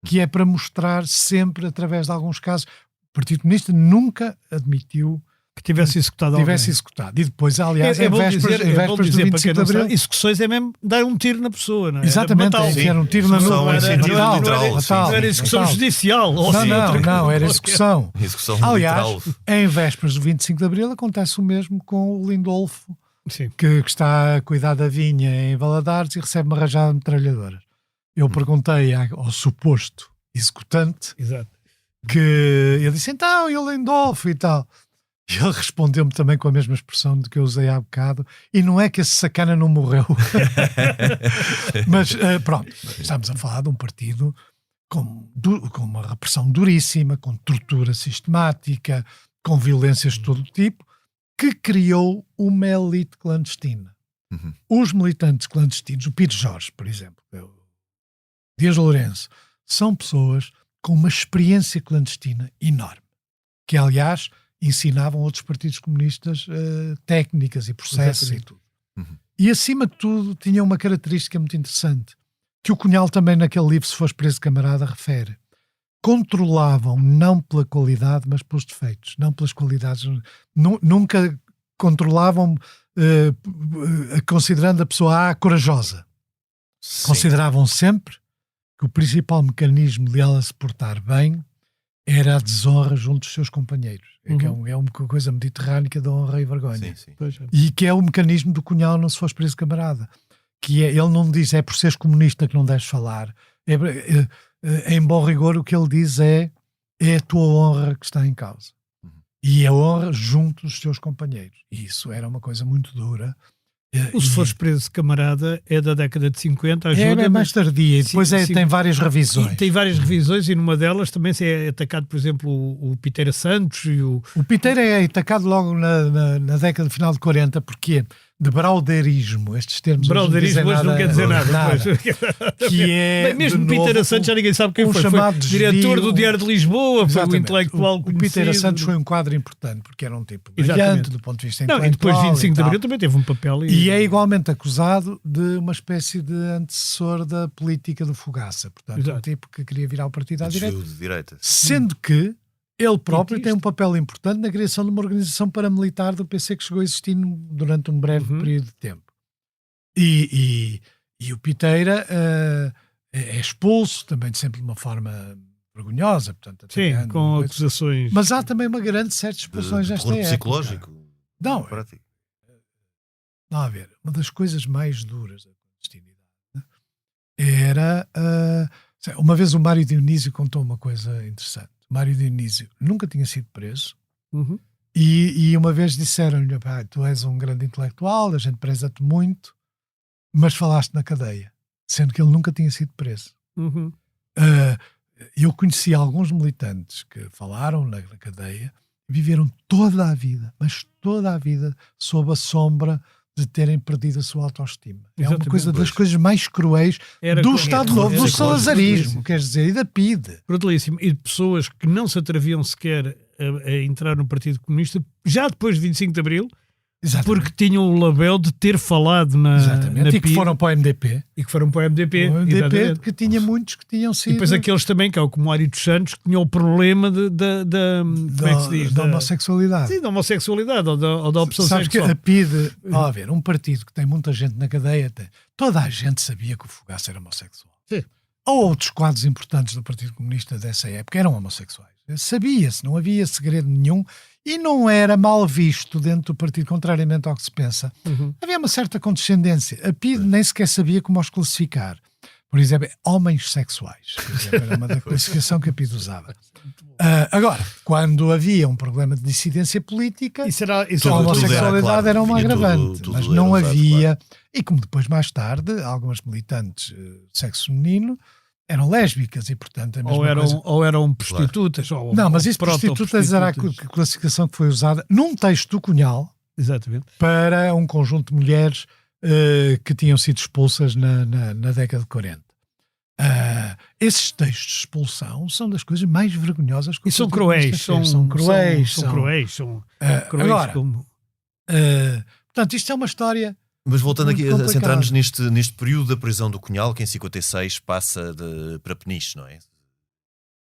Que é para mostrar sempre, através de alguns casos, o Partido Comunista nunca admitiu
que tivesse executado alguém.
E depois, aliás, em vésperas do 25 de Abril...
Execuções é mesmo dar um tiro na pessoa, não é?
Exatamente, era um tiro na nuca.
Não era execução judicial.
Não, era execução. Aliás,
literal.
em vésperas do 25 de Abril acontece o mesmo com o Lindolfo, que está a cuidar da vinha em Valadares e recebe uma rajada de metralhadoras. Eu perguntei ao suposto executante que ele disse, então, e o Lindolfo e tal... E ele respondeu-me também com a mesma expressão de que eu usei há bocado, e não é que esse sacana não morreu. Mas pronto, estamos a falar de um partido com uma repressão duríssima, com tortura sistemática, com violências de todo tipo, que criou uma elite clandestina. Os militantes clandestinos, o Pires Jorge, por exemplo, o Dias Lourenço, são pessoas com uma experiência clandestina enorme, que aliás ensinavam outros partidos comunistas técnicas e processos e tudo. E acima de tudo tinha uma característica muito interessante, que o Cunhal também naquele livro, Se Fores Preso Camarada, refere. Controlavam não pela qualidade, mas pelos defeitos, não pelas qualidades. Nunca controlavam considerando a pessoa corajosa. Sim. Consideravam sempre que o principal mecanismo de ela se portar bem era a desonra junto dos seus companheiros. Que é uma coisa mediterrânica da honra e vergonha.
Sim.
E que é o mecanismo do Cunhal não se fores preso camarada. Que é, ele não diz é por seres comunista que não deves falar. Em bom rigor o que ele diz é a tua honra que está em causa. E a honra junto dos teus companheiros. E isso era uma coisa muito dura.
Se fores preso camarada é da década de 50, ajuda.
É mais tardia, e depois tem várias revisões.
Tem várias revisões e numa delas também se é atacado, por exemplo, o Piteira Santos e o...
O Piteira é atacado logo na década final de 40, porque de braudeirismo, estes termos
braudeirismo hoje não quer dizer nada.
Que é,
bem, mesmo Piteira Santos já ninguém sabe quem foi diretor do Diário de Lisboa, foi um intelectual conhecido.
O Piteira Santos foi um quadro importante, porque era um tipo brilhante do ponto de vista intelectual.
E depois de 25 de Abril também teve um papel.
E é igualmente acusado de uma espécie de antecessor da política do Fogaça. Portanto, um tipo que queria virar o partido à direita. Sendo que ele próprio tem um papel importante na criação de uma organização paramilitar do PC que chegou a existir durante um breve período de tempo. E o Piteira é expulso também sempre de uma forma vergonhosa. Portanto,
sim, com acusações.
Mas há também uma grande série de expulsões nesta época.
Psicológico?
Não, a ver, uma das coisas mais duras da clandestinidade era... uma vez o Mário Dionísio contou uma coisa interessante. Mário Dionísio nunca tinha sido preso e uma vez disseram-lhe, tu és um grande intelectual, a gente preza-te muito, mas falaste na cadeia, sendo que ele nunca tinha sido preso. Eu conheci alguns militantes que falaram na cadeia e viveram toda a vida, mas toda a vida sob a sombra de terem perdido a sua autoestima. É uma coisa das coisas mais cruéis do Estado Novo, do salazarismo, quer dizer, e da PIDE.
Brutalíssimo. E de pessoas que não se atreviam sequer a entrar no Partido Comunista, já depois de 25 de Abril, porque tinham o label de ter falado na
PIDE. E que foram para o MDP.
O MDP,
que tinha muitos que tinham sido...
E depois aqueles também, que é o como Mário dos Santos, que tinham o problema como é que se diz?
Da homossexualidade.
Sim, da homossexualidade ou da opção
sexual. Sabes que a PIDE, a ver, um partido que tem muita gente na cadeia, toda a gente sabia que o Fogaça era homossexual.
Sim.
ou outros quadros importantes do Partido Comunista dessa época eram homossexuais. Sabia-se, não havia segredo nenhum e não era mal visto dentro do partido, contrariamente ao que se pensa. Havia uma certa condescendência. A PIDE nem sequer sabia como os classificar. Por exemplo, homens sexuais. Por exemplo, era uma da classificação que a PIDE usava. Agora, quando havia um problema de dissidência política, a homossexualidade era uma agravante. Mas não havia... E como depois, mais tarde, algumas militantes de sexo feminino eram lésbicas e, portanto,
ou eram prostitutas. Claro.
Não, mas isso prostitutas era a classificação que foi usada num texto do Cunhal.
Exatamente.
Para um conjunto de mulheres que tinham sido expulsas na década de 40. Esses textos de expulsão são das coisas mais vergonhosas que
e são cruéis. São cruéis.
Agora, portanto, isto é uma história...
Mas voltando aqui a centrar-nos neste período da prisão do Cunhal, que em 56 passa para Peniche, não é?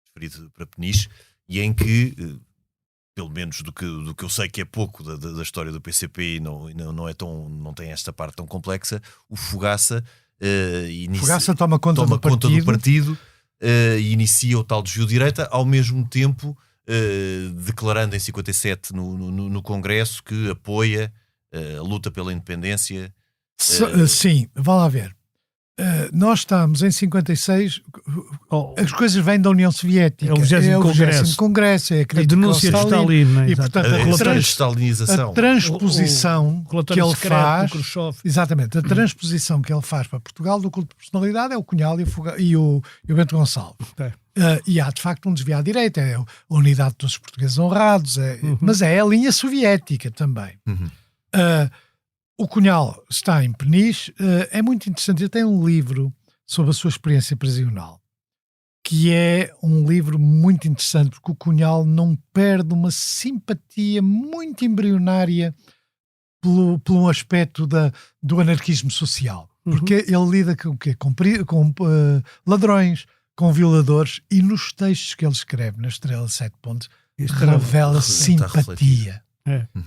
Referido para Peniche, e em que, pelo menos do que eu sei que é pouco da história do PCP e não tem esta parte tão complexa, o Fogaça
toma conta do
partido e inicia o tal desvio de direita, ao mesmo tempo declarando em 57 no Congresso que apoia a luta pela independência.
Sim, vá lá ver. Nós estamos em 56, as coisas vêm da União Soviética.
É o 20º
Congresso, é
a denúncia de Stalin,
e portanto a transposição que ele faz, exatamente, a transposição que ele faz para Portugal do culto de personalidade é o Cunhal e o Bento Gonçalves. E há de facto um desvio à direita, é a unidade de todos os portugueses honrados, mas é a linha soviética também. O Cunhal está em Peniche, é muito interessante. Ele tem um livro sobre a sua experiência prisional, que é um livro muito interessante, porque o Cunhal não perde uma simpatia muito embrionária pelo aspecto do anarquismo social. Porque ele lida com ladrões, com violadores, e nos textos que ele escreve na Estrela de Sete Pontos, revela simpatia.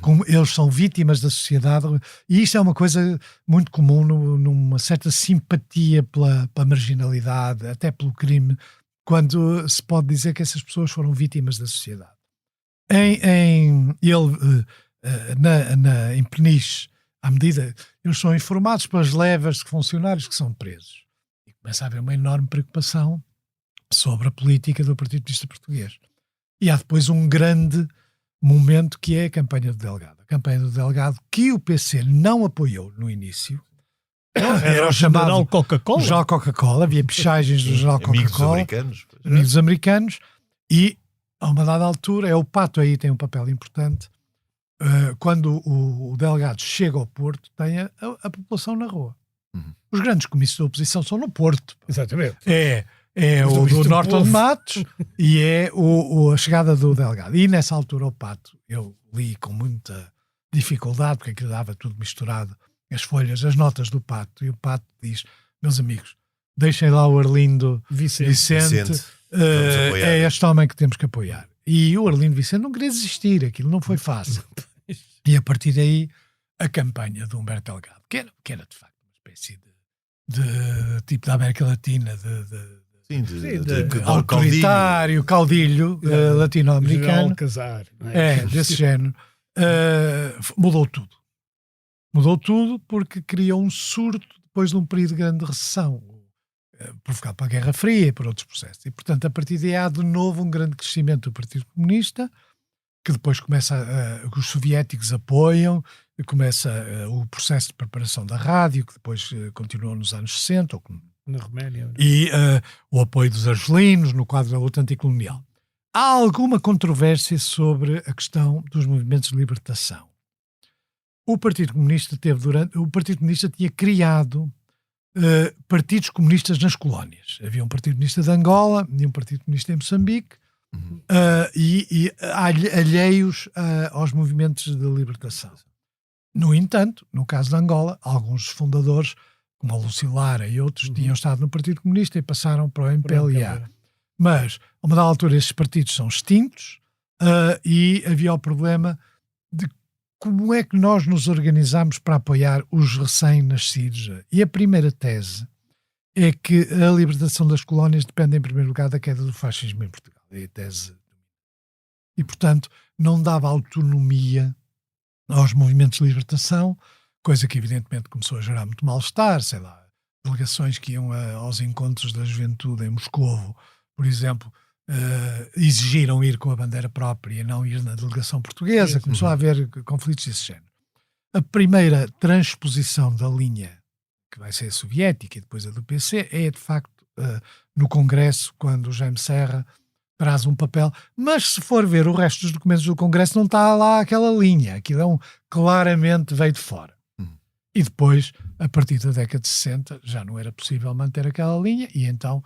Como eles são vítimas da sociedade, e isto é uma coisa muito comum numa certa simpatia pela marginalidade, até pelo crime, quando se pode dizer que essas pessoas foram vítimas da sociedade. Em Peniche, à medida eles são informados pelas levas de funcionários que são presos, e começa a haver uma enorme preocupação sobre a política do Partido Comunista Português. E há depois um grande momento que é a campanha do Delgado. A campanha do Delgado, que o PC não apoiou no início, era o chamado
General Coca-Cola.
General Coca-Cola, havia pichagens do General Coca-Cola, amigos americanos, e a uma dada altura, o Pato aí tem um papel importante, quando o Delgado chega ao Porto, tem a população na rua. Os grandes comícios da oposição são no Porto.
Exatamente.
É o do Norton de Matos e é a chegada do Delgado. E nessa altura o Pato, eu li com muita dificuldade, porque aquilo dava tudo misturado, as folhas, as notas do Pato, e o Pato diz: meus amigos, deixem lá o Arlindo Vicente. É este homem que temos que apoiar. E o Arlindo Vicente não queria desistir, aquilo não foi fácil. E a partir daí, a campanha de Humberto Delgado, que era de facto uma espécie de tipo da América Latina, autoritário, caudilho latino-americano, desse género, mudou tudo. Mudou tudo porque criou um surto depois de um período de grande recessão, provocado pela Guerra Fria e por outros processos. E, portanto, a partir daí há de novo um grande crescimento do Partido Comunista, que depois os soviéticos apoiam, começa o processo de preparação da rádio, que depois continuou nos anos 60,
na Roménia.
E o apoio dos argelinos no quadro da luta anticolonial. Há alguma controvérsia sobre a questão dos movimentos de libertação. O Partido Comunista tinha criado partidos comunistas nas colónias. Havia um Partido Comunista de Angola e um Partido Comunista em Moçambique, e alheios aos movimentos de libertação. No entanto, no caso de Angola, alguns dos fundadores, como a Lúcio Lara e outros, tinham estado no Partido Comunista e passaram para o MPLA. Mas, a uma dada altura, esses partidos são extintos, e havia o problema de como é que nós nos organizamos para apoiar os recém-nascidos. E a primeira tese é que a libertação das colónias depende, em primeiro lugar, da queda do fascismo em Portugal. É a tese. E, portanto, não dava autonomia aos movimentos de libertação, coisa que, evidentemente, começou a gerar muito mal-estar. Sei lá, delegações que iam aos encontros da juventude em Moscovo, por exemplo, exigiram ir com a bandeira própria e não ir na delegação portuguesa. Começou a haver conflitos desse género. A primeira transposição da linha, que vai ser a soviética e depois a do PC, é de facto no Congresso, quando o Jaime Serra traz um papel, mas se for ver o resto dos documentos do Congresso não está lá aquela linha, aquilo claramente veio de fora. E depois, a partir da década de 60, já não era possível manter aquela linha e então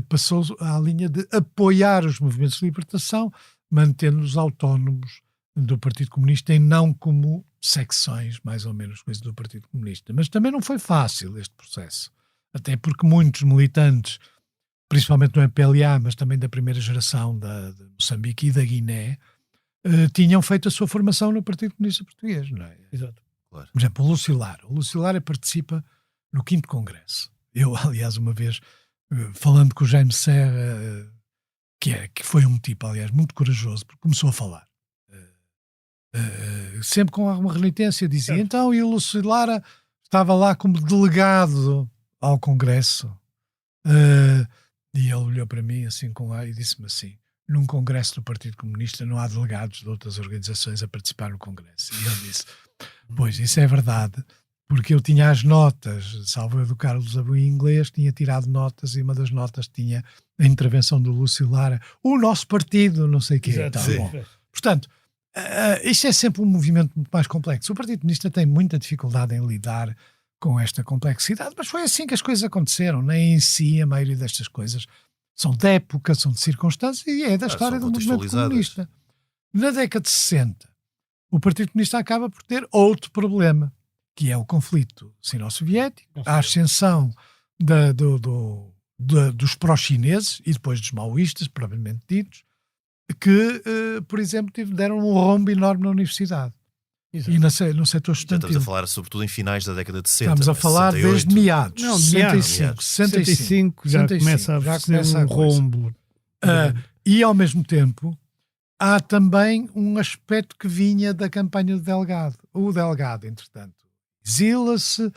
passou à linha de apoiar os movimentos de libertação, mantendo-os autónomos do Partido Comunista e não como secções, mais ou menos, coisas do Partido Comunista. Mas também não foi fácil este processo, até porque muitos militantes, principalmente no MPLA, mas também da primeira geração de Moçambique e da Guiné, tinham feito a sua formação no Partido Comunista Português, não é?
Exato.
Claro. Por exemplo, o Lúcio Lara participa no 5º Congresso. Eu, aliás, uma vez, falando com o Jaime Serra, que foi um tipo, aliás, muito corajoso, porque começou a falar. Sempre com alguma renitência, dizia, então, e o Lúcio Lara estava lá como delegado ao Congresso. E ele olhou para mim assim com ar e disse-me assim: num congresso do Partido Comunista não há delegados de outras organizações a participar no congresso. E ele disse: pois, isso é verdade, porque eu tinha as notas, salvo eu do Carlos Abu em inglês, tinha tirado notas e uma das notas tinha a intervenção do Lúcio Lara, o nosso partido, não sei o quê.
Exato,
então, bom, portanto, isto é sempre um movimento muito mais complexo. O Partido Comunista tem muita dificuldade em lidar com esta complexidade, mas foi assim que as coisas aconteceram. Nem em si a maioria destas coisas são de época, são de circunstâncias e é da história do movimento comunista. Na década de 60, o Partido Comunista acaba por ter outro problema, que é o conflito sino-soviético, a ascensão dos pró-chineses e depois dos maoístas, propriamente ditos, que, por exemplo, deram um rombo enorme na universidade. Exato. E no setor estudantil.
Estamos a falar sobretudo em finais da década de 60.
Estamos a falar
68.
desde meados.
Não,
65
já começa a rombo.
E ao mesmo tempo há também um aspecto que vinha da campanha do Delgado. O Delgado, entretanto, exila-se,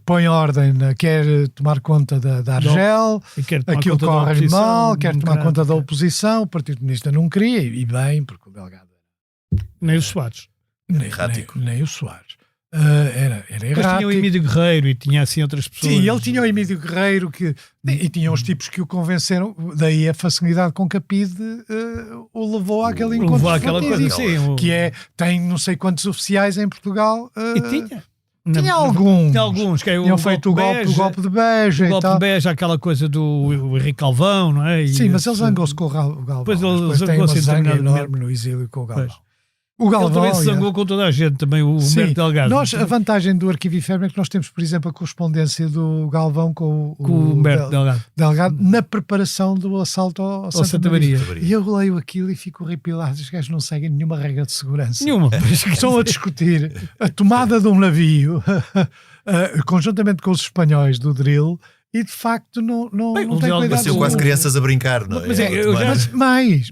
põe ordem, quer tomar conta da Argel, aquilo corre mal, quer tomar conta da oposição. O Partido Comunista não queria, e bem, porque o Delgado
nem o Soares.
Nem o Soares. Era errático.
Mas tinha o Emílio Guerreiro e tinha assim outras pessoas.
Sim, ele tinha o Emílio Guerreiro e tinha os tipos que o convenceram, daí a facilidade com que a PIDE o levou àquele encontro fatídico, que tem não sei quantos oficiais em Portugal.
E tinha.
Tinha alguns
que
tinham feito o golpe de Beja. O golpe de
Beja, aquela coisa do Henrique Calvão, não é?
Sim, mas ele zangou-se com o Galvão.
Depois ele
tem uma zanga enorme no exílio com o Galvão.
O Galvão, ele também se zangou com toda a gente, também o Humberto Delgado.
A vantagem do Arquivo Efêmero é que nós temos, por exemplo, a correspondência do Galvão com
o Humberto
Delgado na preparação do assalto ao Santa Maria. E eu leio aquilo e fico arrepiado. Os gajos não seguem nenhuma regra de segurança.
Nenhuma.
Estão a discutir a tomada de um navio conjuntamente com os espanhóis do drill. E de facto não tem cuidado.
Pareceu quase crianças a brincar, não é?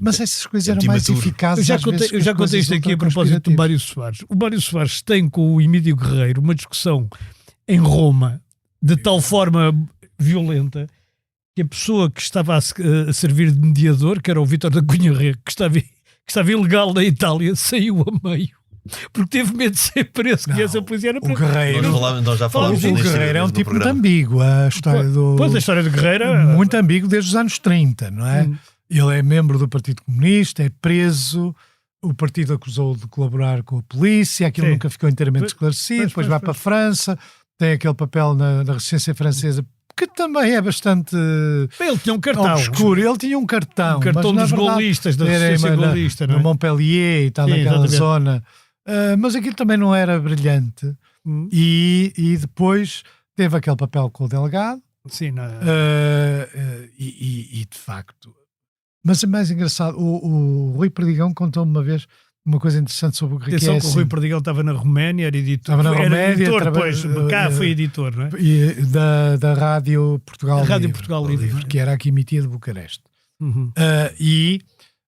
Mas essas coisas eram mais eficazes.
Eu já contei isto aqui a propósito do Mário Soares. O Mário Soares tem com o Emílio Guerreiro uma discussão em Roma de tal forma violenta que a pessoa que estava a servir de mediador, que era o Vítor da Cunha Rego, que estava ilegal na Itália, saiu a meio. Porque teve medo de ser preso, que essa polícia era preso.
O Guerreiro,
nós já falámos
o Guerreiro é um tipo muito ambíguo. A história
a história do Guerreiro é
muito ambíguo desde os anos 30, não é? Ele é membro do Partido Comunista, é preso, o partido acusou de colaborar com a polícia, aquilo nunca ficou inteiramente esclarecido, depois vai para a França, tem aquele papel na resistência francesa, que também é bastante
ele tinha um cartão
obscuro. Ele tinha um cartão
dos golistas, da resistência golista,
no Montpellier e tal, naquela zona. Mas aquilo também não era brilhante. E depois teve aquele papel com o Delgado.
Sim,
e de facto. Mas é mais engraçado. O Rui Perdigão contou-me uma vez uma coisa interessante sobre o que é
Atenção que o
assim.
Rui Perdigão estava na Roménia, era editor.
Estava na
Era
Roménia,
editor, pois, cá foi editor, não é?
E da Rádio Portugal
A Rádio
Livre,
Portugal Livre.
que era aqui emitida de Bucareste.
Uhum.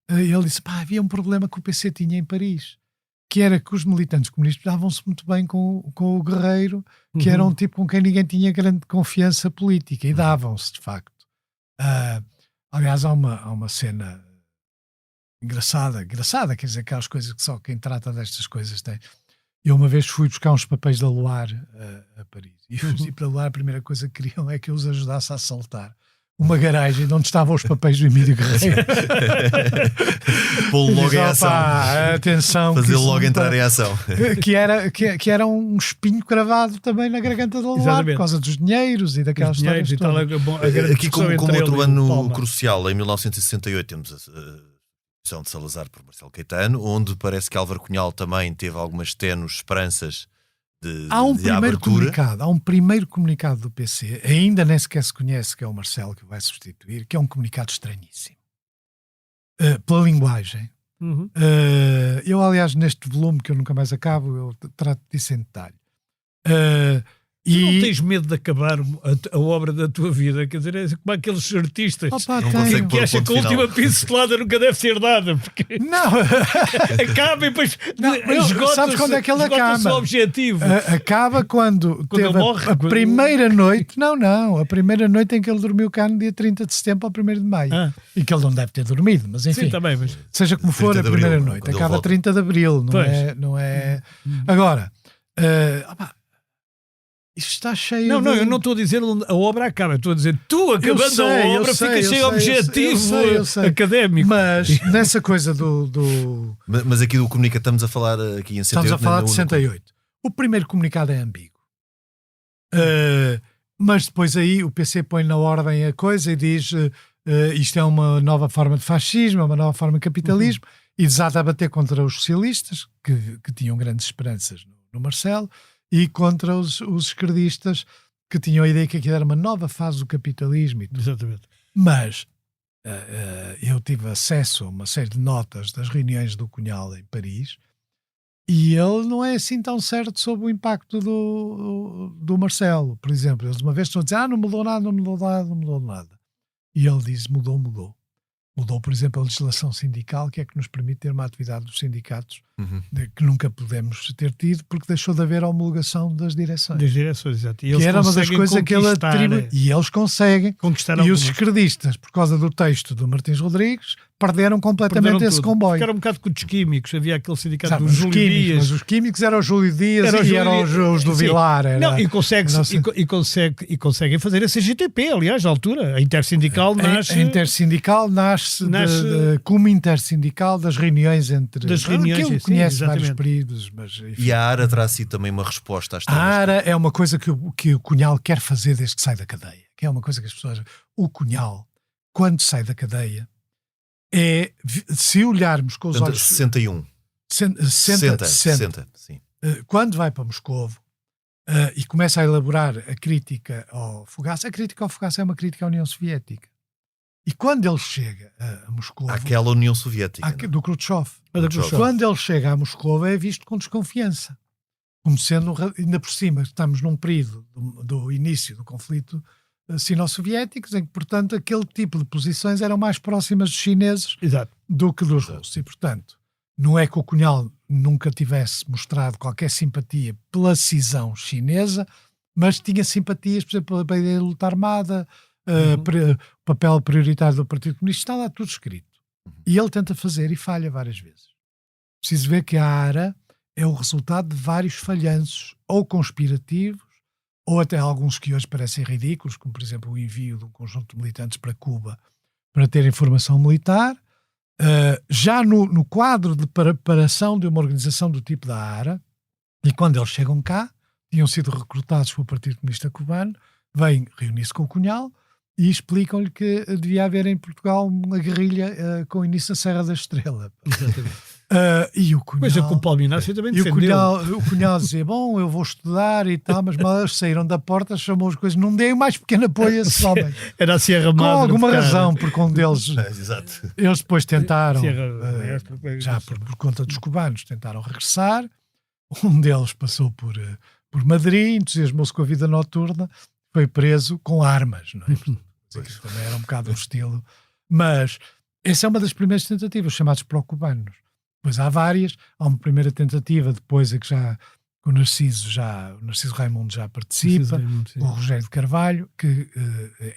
Ele disse, havia um problema que o PC tinha em Paris, que era que os militantes comunistas davam-se muito bem com o Guerreiro, que era um tipo com quem ninguém tinha grande confiança política, e davam-se, de facto. Aliás, há uma cena engraçada, quer dizer, aquelas coisas que só quem trata destas coisas tem. Eu uma vez fui buscar uns papéis da Luar a Paris, e fui para Luar, a primeira coisa que queriam é que eu os ajudasse a assaltar uma garagem onde estavam os papéis do Emílio Guerreiro.
Pô-lo logo em ação.
Atenção.
Fazê-lo logo entrar em ação.
Que era um espinho cravado também na garganta do Luar, por causa dos dinheiros e daquelas histórias
E tal,
aqui como outro
ele
ano crucial, em 1968, temos a Revolução de Salazar por Marcelo Caetano, onde parece que Álvaro Cunhal também teve algumas tenues esperanças de abertura.
Há um primeiro comunicado do PC, ainda nem sequer se conhece, que é o Marcelo que vai substituir, que é um comunicado estranhíssimo. Pela linguagem.
Uhum.
Eu, aliás, neste volume, que eu nunca mais acabo, eu trato disso em detalhe.
Tu não tens medo de acabar a obra da tua vida? Quer dizer, é como aqueles artistas que acham que a última pincelada nunca deve ser dada, porque
não.
acaba e depois
sabes quando é que ele acaba?
O objetivo.
Acaba quando teve
ele morre,
a primeira noite, a primeira noite em que ele dormiu cá no dia 30 de setembro ao 1º de maio. E que ele não deve ter dormido, mas enfim.
Sim, também, mas...
Seja como for, a primeira noite. Acaba 30 de abril, não é? Agora, isto está cheio
Não, eu não estou a dizer onde a obra acaba, estou a dizer tu acabando a obra ficas sem objetivo académico.
Mas nessa coisa do...
Mas aqui do comunicado, estamos a falar aqui em 68.
Estamos a falar de 68. O primeiro comunicado é ambíguo. Mas depois aí o PC põe na ordem a coisa e diz isto é uma nova forma de fascismo, é uma nova forma de capitalismo, e desata a bater contra os socialistas, que tinham grandes esperanças no Marcelo, e contra os esquerdistas, que tinham a ideia que aquilo era uma nova fase do capitalismo. E tudo.
Exatamente.
Mas eu tive acesso a uma série de notas das reuniões do Cunhal em Paris, e ele não é assim tão certo sobre o impacto do Marcelo. Por exemplo, eles uma vez estão a dizer não mudou nada. E ele diz, mudou. Mudou, por exemplo, a legislação sindical, que é que nos permite ter uma atividade dos sindicatos que nunca pudemos ter tido, porque deixou de haver a homologação das direções.
Das direções, exato. E
que era uma das coisas que ele atribui. E eles conseguem.
Conquistar
e os esquerdistas, por causa do texto do Martins Rodrigues, perderam completamente esse comboio.
Porque era um bocado com os químicos. Havia aquele sindicato dos Júlio Dias.
Mas os químicos eram o Júlio Dias e eram os do Vilar.
E conseguem fazer a CGTP, aliás, na altura. A Intersindical nasce...
A Intersindical nasce como intersindical das reuniões entre...
Das reuniões,
que conhece vários períodos. Mas, enfim.
E a ARA terá sido também uma resposta às
temas. A ARA é uma coisa que o Cunhal quer fazer desde que sai da cadeia. Que é uma coisa que as pessoas... O Cunhal, quando sai da cadeia, se olharmos com os olhos...
61.
60,
sim.
Quando vai para Moscovo e começa a elaborar a crítica ao Fogaça, a crítica ao Fogaça é uma crítica à União Soviética. E quando ele chega a Moscovo...
Aquela União Soviética.
Do Khrushchev. Quando ele chega a Moscovo é visto com desconfiança. Como sendo, ainda por cima, estamos num período do início do conflito sino-soviéticos, em que, portanto, aquele tipo de posições eram mais próximas dos chineses do que dos russos. E, portanto, não é que o Cunhal nunca tivesse mostrado qualquer simpatia pela cisão chinesa, mas tinha simpatias, por exemplo, pela ideia de luta armada, o papel prioritário do Partido Comunista, está lá tudo escrito. E ele tenta fazer e falha várias vezes. Preciso ver que a ARA é o resultado de vários falhanços, ou conspirativos, ou até alguns que hoje parecem ridículos, como por exemplo o envio de um conjunto de militantes para Cuba para ter informação militar. Já no quadro de preparação de uma organização do tipo da ARA, e quando eles chegam cá, tinham sido recrutados pelo Partido Comunista Cubano, vêm reunir-se com o Cunhal e explicam-lhe que devia haver em Portugal uma guerrilha com o início da Serra da Estrela. E o Cunhal...
Coisa que o Paulo Inácio também
E
defendeu.
o Cunhal dizia, bom, eu vou estudar e tal, mas mal eles saíram da porta, chamou as coisas, não dei o mais pequeno apoio a esses homens.
Era a Sierra
Com
Madre.
alguma
cara.
razão, porque um deles,
Exato.
eles depois tentaram,
Sierra-
já por conta dos cubanos, tentaram regressar. Um deles passou por Madrid, entusiasmou-se com a vida noturna, foi preso com armas, não é? Portanto, também era um bocado um estilo. Mas essa é uma das primeiras tentativas, chamados pró-cubanos. Depois há várias, há uma primeira tentativa, depois é que o Narciso Raimundo já participa, o Rogério de Carvalho, que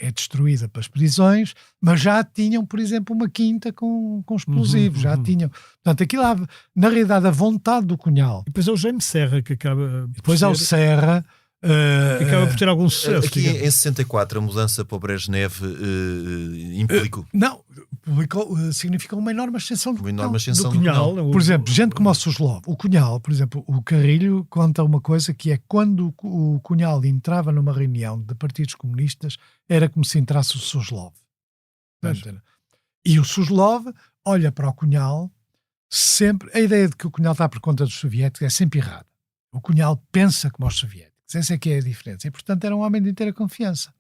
é destruída pelas prisões, mas já tinham, por exemplo, uma quinta com explosivos, já tinham. Portanto, aquilo, na realidade, a vontade do Cunhal.
E depois é o Jaime Serra que acaba.
Depois há o Serra.
Acaba por ter algum sucesso.
Aqui
digamos.
em 64, a mudança para o Brezhnev implicou
Não, significou uma enorme ascensão do
uma enorme
Cunhal.
ascensão
do Cunhal.
Por exemplo, gente como o Suslov, o Cunhal, por exemplo, o Carrilho conta uma coisa que é quando o Cunhal entrava numa reunião de partidos comunistas, era como se entrasse o Suslov. E o Suslov olha para o Cunhal sempre. A ideia de que o Cunhal está por conta dos soviéticos é sempre errada. O Cunhal pensa como os soviéticos. Essa é que é a diferença. E, portanto, era um homem de inteira confiança.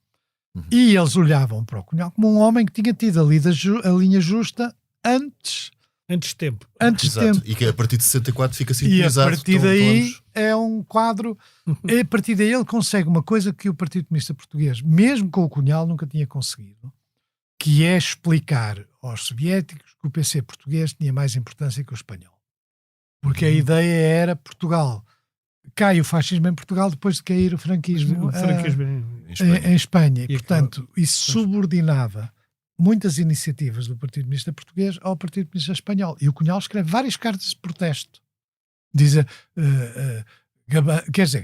E eles olhavam para o Cunhal como um homem que tinha tido a linha justa antes
Antes de tempo.
tempo.
E que a partir de 64 fica
E a
sintonizado.
partir daí é um quadro. A partir daí ele consegue uma coisa que o Partido Comunista Português, mesmo com o Cunhal, nunca tinha conseguido, que é explicar aos soviéticos que o PC português tinha mais importância que o espanhol. Porque a ideia era Portugal. Cai o fascismo em Portugal depois de cair o franquismo, em Espanha. E, portanto, isso subordinava muitas iniciativas do Partido Comunista Português ao Partido Comunista Espanhol. E o Cunhal escreve várias cartas de protesto. Diz,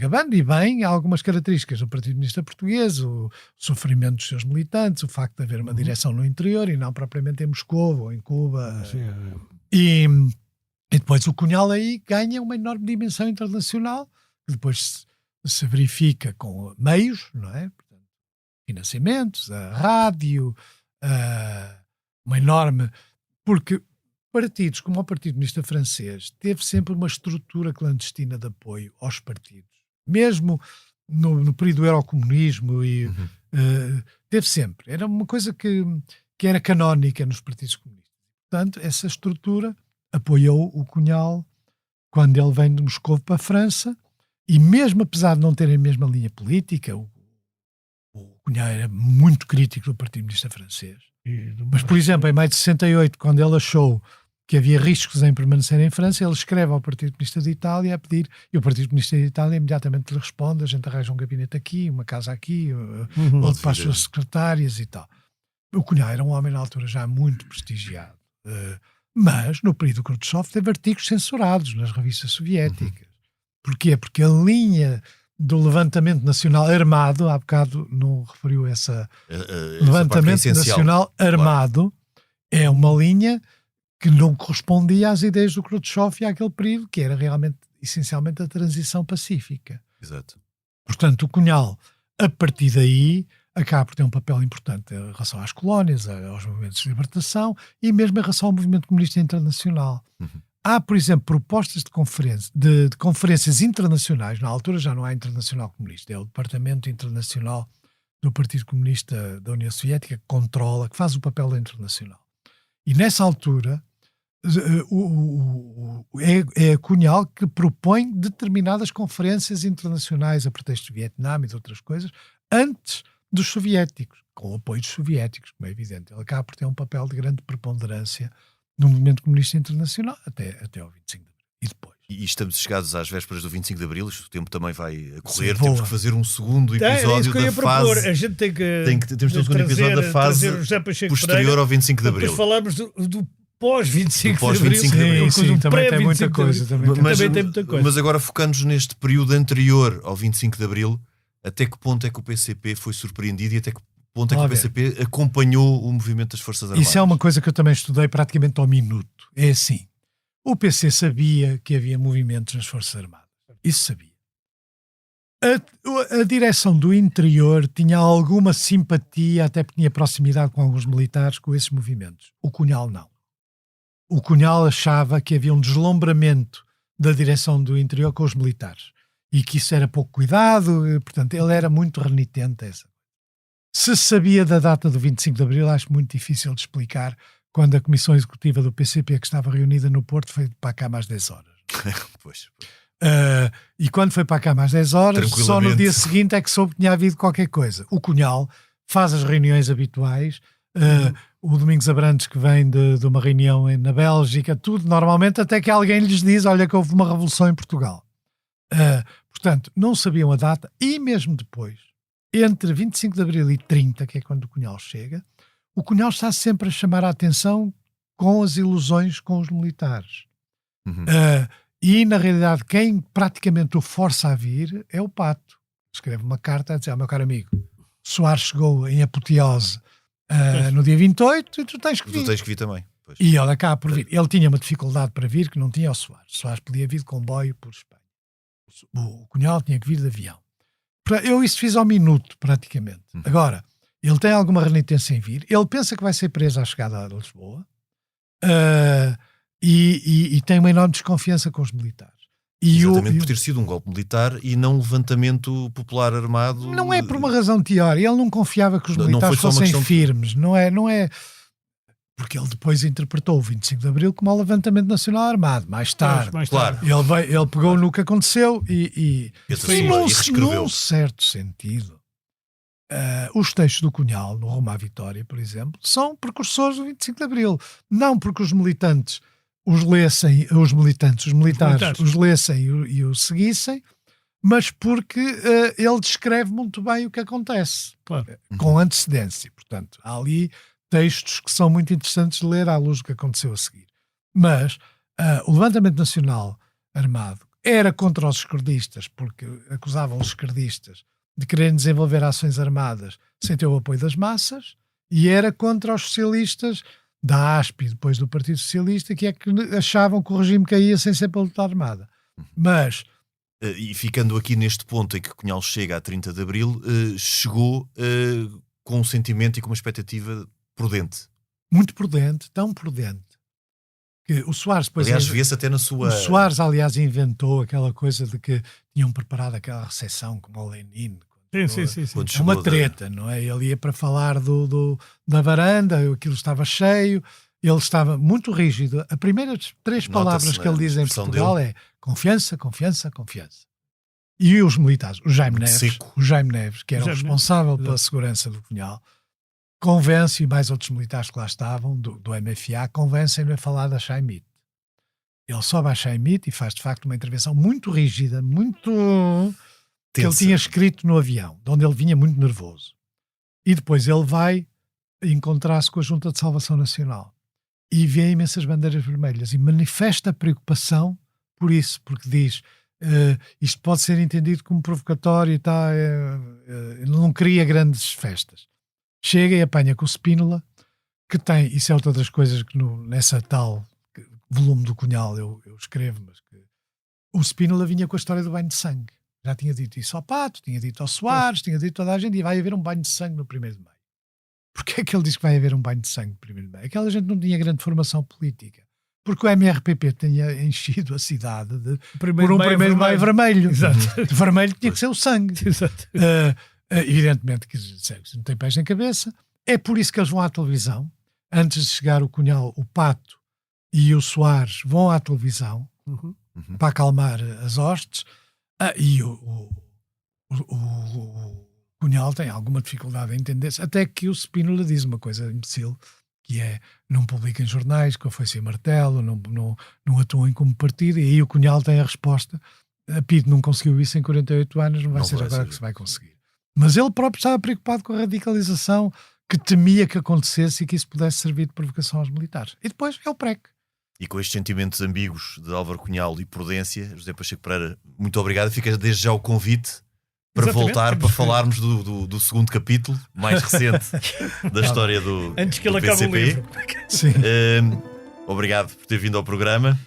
gabando e bem algumas características do Partido Comunista Português, o sofrimento dos seus militantes, o facto de haver uma direção no interior e não propriamente em Moscou ou em Cuba. E depois o Cunhal aí ganha uma enorme dimensão internacional, que depois se verifica com meios, não é? Portanto, financiamentos, a rádio, uma enorme... Porque partidos como o Partido Comunista Francês teve sempre uma estrutura clandestina de apoio aos partidos. Mesmo no período do eurocomunismo, teve sempre. Era uma coisa que era canónica nos partidos comunistas. Portanto, essa estrutura apoiou o Cunhal quando ele vem de Moscou para a França, e mesmo apesar de não terem a mesma linha política, o Cunhal era muito crítico do Partido Comunista Francês. Mas, por exemplo, em maio de 68, quando ele achou que havia riscos em permanecer em França, ele escreve ao Partido Comunista de Itália a pedir, e o Partido Comunista de Itália imediatamente lhe responde: a gente arranja um gabinete aqui, uma casa aqui, outro para as suas secretárias e tal. O Cunhal era um homem na altura já muito prestigiado. Mas, no período Khrushchev, teve artigos censurados nas revistas soviéticas. Porquê? Porque a linha do levantamento nacional armado, há bocado não referiu essa levantamento nacional armado, é uma linha que não correspondia às ideias do Khrushchev e àquele período, que era realmente, essencialmente, a transição pacífica.
Exato.
Portanto, o Cunhal, a partir daí, acaba por ter um papel importante em relação às colónias, aos movimentos de libertação e mesmo em relação ao movimento comunista internacional. Há, por exemplo, propostas de conferências internacionais. Na altura já não há Internacional Comunista, é o Departamento Internacional do Partido Comunista da União Soviética que controla, que faz o papel da internacional. E nessa altura é Cunhal que propõe determinadas conferências internacionais a pretexto do Vietnã e de outras coisas, antes dos soviéticos, com o apoio dos soviéticos, como é evidente. Ele acaba por ter um papel de grande preponderância no movimento comunista internacional até ao 25 de abril. E depois.
E estamos chegados às vésperas do 25 de Abril, o tempo também vai a correr,
Sim,
temos que fazer um segundo
É
episódio
isso que eu ia
da
propor.
fase.
A gente tem que
Temos de ter um segundo episódio da fase posterior ao 25 de Abril.
Depois falamos do pós-25
Do pós-25
de
de Abril.
Abril.
Sim, também tem muita coisa.
Também tem muita coisa.
Mas agora focando-nos neste período anterior ao 25 de Abril, até que ponto é que o PCP foi surpreendido e até que ponto é que o PCP acompanhou o movimento das Forças Armadas?
Isso é uma coisa que eu também estudei praticamente ao minuto. É assim, o PC sabia que havia movimentos nas Forças Armadas. Isso sabia. A direção do interior tinha alguma simpatia, até porque tinha proximidade com alguns militares, com esses movimentos. O Cunhal não. o Cunhal achava que havia um deslumbramento da direção do interior com os militares e que isso era pouco cuidado, e, portanto ele era muito renitente a essa. Se sabia da data do 25 de Abril, acho muito difícil de explicar quando a Comissão Executiva do PCP, que estava reunida no Porto, foi para cá às 10 horas.
Pois.
E quando foi para cá às 10 horas, só no dia seguinte é que soube que tinha havido qualquer coisa. O Cunhal faz as reuniões habituais, o Domingos Abrantes que vem de uma reunião na Bélgica, tudo normalmente, até que alguém lhes diz, olha que houve uma revolução em Portugal. Portanto, não sabiam a data, e mesmo depois, entre 25 de Abril e 30, que é quando o Cunhal chega, o Cunhal está sempre a chamar a atenção com as ilusões com os militares. E, na realidade, quem praticamente o força a vir é o Pato. Escreve uma carta a dizer, meu caro amigo, Soares chegou em apoteose no dia 28 e tu tens que vir.
Tu tens que vir também. Pois.
E olha cá por vir. Ele tinha uma dificuldade para vir que não tinha o Soares. O Soares podia vir de comboio por Espanha. O Cunhal tinha que vir de avião. Eu isso fiz ao minuto, praticamente. Agora, ele tem alguma renitência em vir. Ele pensa que vai ser preso à chegada a Lisboa. E tem uma enorme desconfiança com os militares.
Exatamente por ter sido um golpe militar e não um levantamento popular armado.
Não é por uma razão teórica. Ele não confiava que os militares fossem firmes. Não é. Porque ele depois interpretou o 25 de Abril como um levantamento nacional armado. Mais tarde.
Claro.
Ele pegou no que aconteceu e num certo sentido, os textos do Cunhal, no Rumo à Vitória, por exemplo, são precursores do 25 de Abril. Não porque os militantes os militares os lessem e o seguissem, mas porque ele descreve muito bem o que acontece, com antecedência. Portanto, há ali textos que são muito interessantes de ler à luz do que aconteceu a seguir. Mas o levantamento nacional armado era contra os esquerdistas, porque acusavam os esquerdistas de quererem desenvolver ações armadas sem ter o apoio das massas, e era contra os socialistas da ASP e depois do Partido Socialista, que é que achavam que o regime caía sem ser pela luta armada. Mas...
E ficando aqui neste ponto em que Cunhal chega a 30 de Abril, chegou com um sentimento e com uma expectativa prudente.
Muito prudente, tão prudente, que o Soares depois...
Aliás, vê-se até na sua...
O Soares, aliás, inventou aquela coisa de que tinham preparado aquela recepção como o Lenin.
Sim.
Uma treta, não é? Ele ia para falar da varanda, aquilo estava cheio, ele estava muito rígido. As primeiras 3 palavras que ele diz em Portugal é confiança, confiança, confiança. E os militares, o Jaime Neves, que era o responsável pela segurança do Cunhal, convence, e mais outros militares que lá estavam, do MFA, convencem-no a falar da Chaimite. Ele sobe à Chaimite e faz, de facto, uma intervenção muito rígida, muito... que ele tinha escrito no avião, de onde ele vinha muito nervoso. E depois ele vai encontrar-se com a Junta de Salvação Nacional e vê imensas bandeiras vermelhas e manifesta preocupação por isso, porque diz isto pode ser entendido como provocatório e tal, não queria grandes festas. Chega e apanha com o Spínola, que tem, isso é outra das coisas que nessa tal volume do Cunhal eu escrevo, mas que o Spínola vinha com a história do banho de sangue. Já tinha dito isso ao Pato, tinha dito ao Soares, tinha dito a toda a gente, e vai haver um banho de sangue no 1º de maio. Porquê é que ele diz que vai haver um banho de sangue no 1º de maio? Aquela gente não tinha grande formação política. Porque o MRPP tinha enchido a cidade por um 1º de maio vermelho.
Exato.
Vermelho tinha que ser o sangue.
Exato.
Evidentemente que não tem pés nem cabeça. É por isso que eles vão à televisão. Antes de chegar o Cunhal, o Pato e o Soares vão à televisão para acalmar as hostes. E o Cunhal tem alguma dificuldade em entender-se, até que o Spínola diz uma coisa imbecil, que é, não publica em jornais, que foi sem martelo, não atuam como partido, e aí o Cunhal tem a resposta: a PIDE não conseguiu isso em 48 anos, não vai ser agora que se vai conseguir. Mas ele próprio estava preocupado com a radicalização, que temia que acontecesse e que isso pudesse servir de provocação aos militares. E depois é o PREC.
E com estes sentimentos ambíguos de Álvaro Cunhal e prudência, José Pacheco Pereira, muito obrigado. Fica desde já o convite para voltar para falarmos do 2º capítulo, mais recente da história do
antes que
ele
acabe o livro.
Sim.
Obrigado por ter vindo ao programa.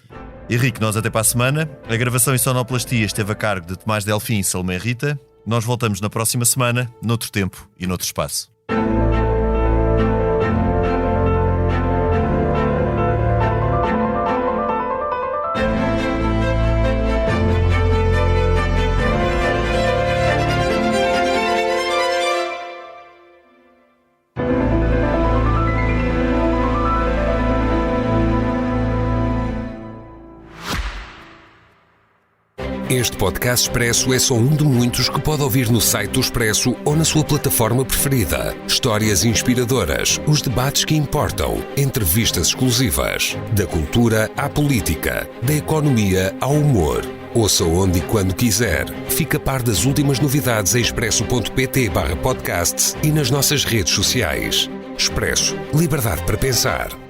Henrique, nós até para a semana. A gravação e sonoplastia esteve a cargo de Tomás Delfim e Salomé Rita. Nós voltamos na próxima semana, noutro tempo e noutro espaço.
Este podcast Expresso é só um de muitos que pode ouvir no site do Expresso ou na sua plataforma preferida. Histórias inspiradoras, os debates que importam, entrevistas exclusivas. Da cultura à política, da economia ao humor. Ouça onde e quando quiser. Fica a par das últimas novidades em expresso.pt/podcasts e nas nossas redes sociais. Expresso. Liberdade para pensar.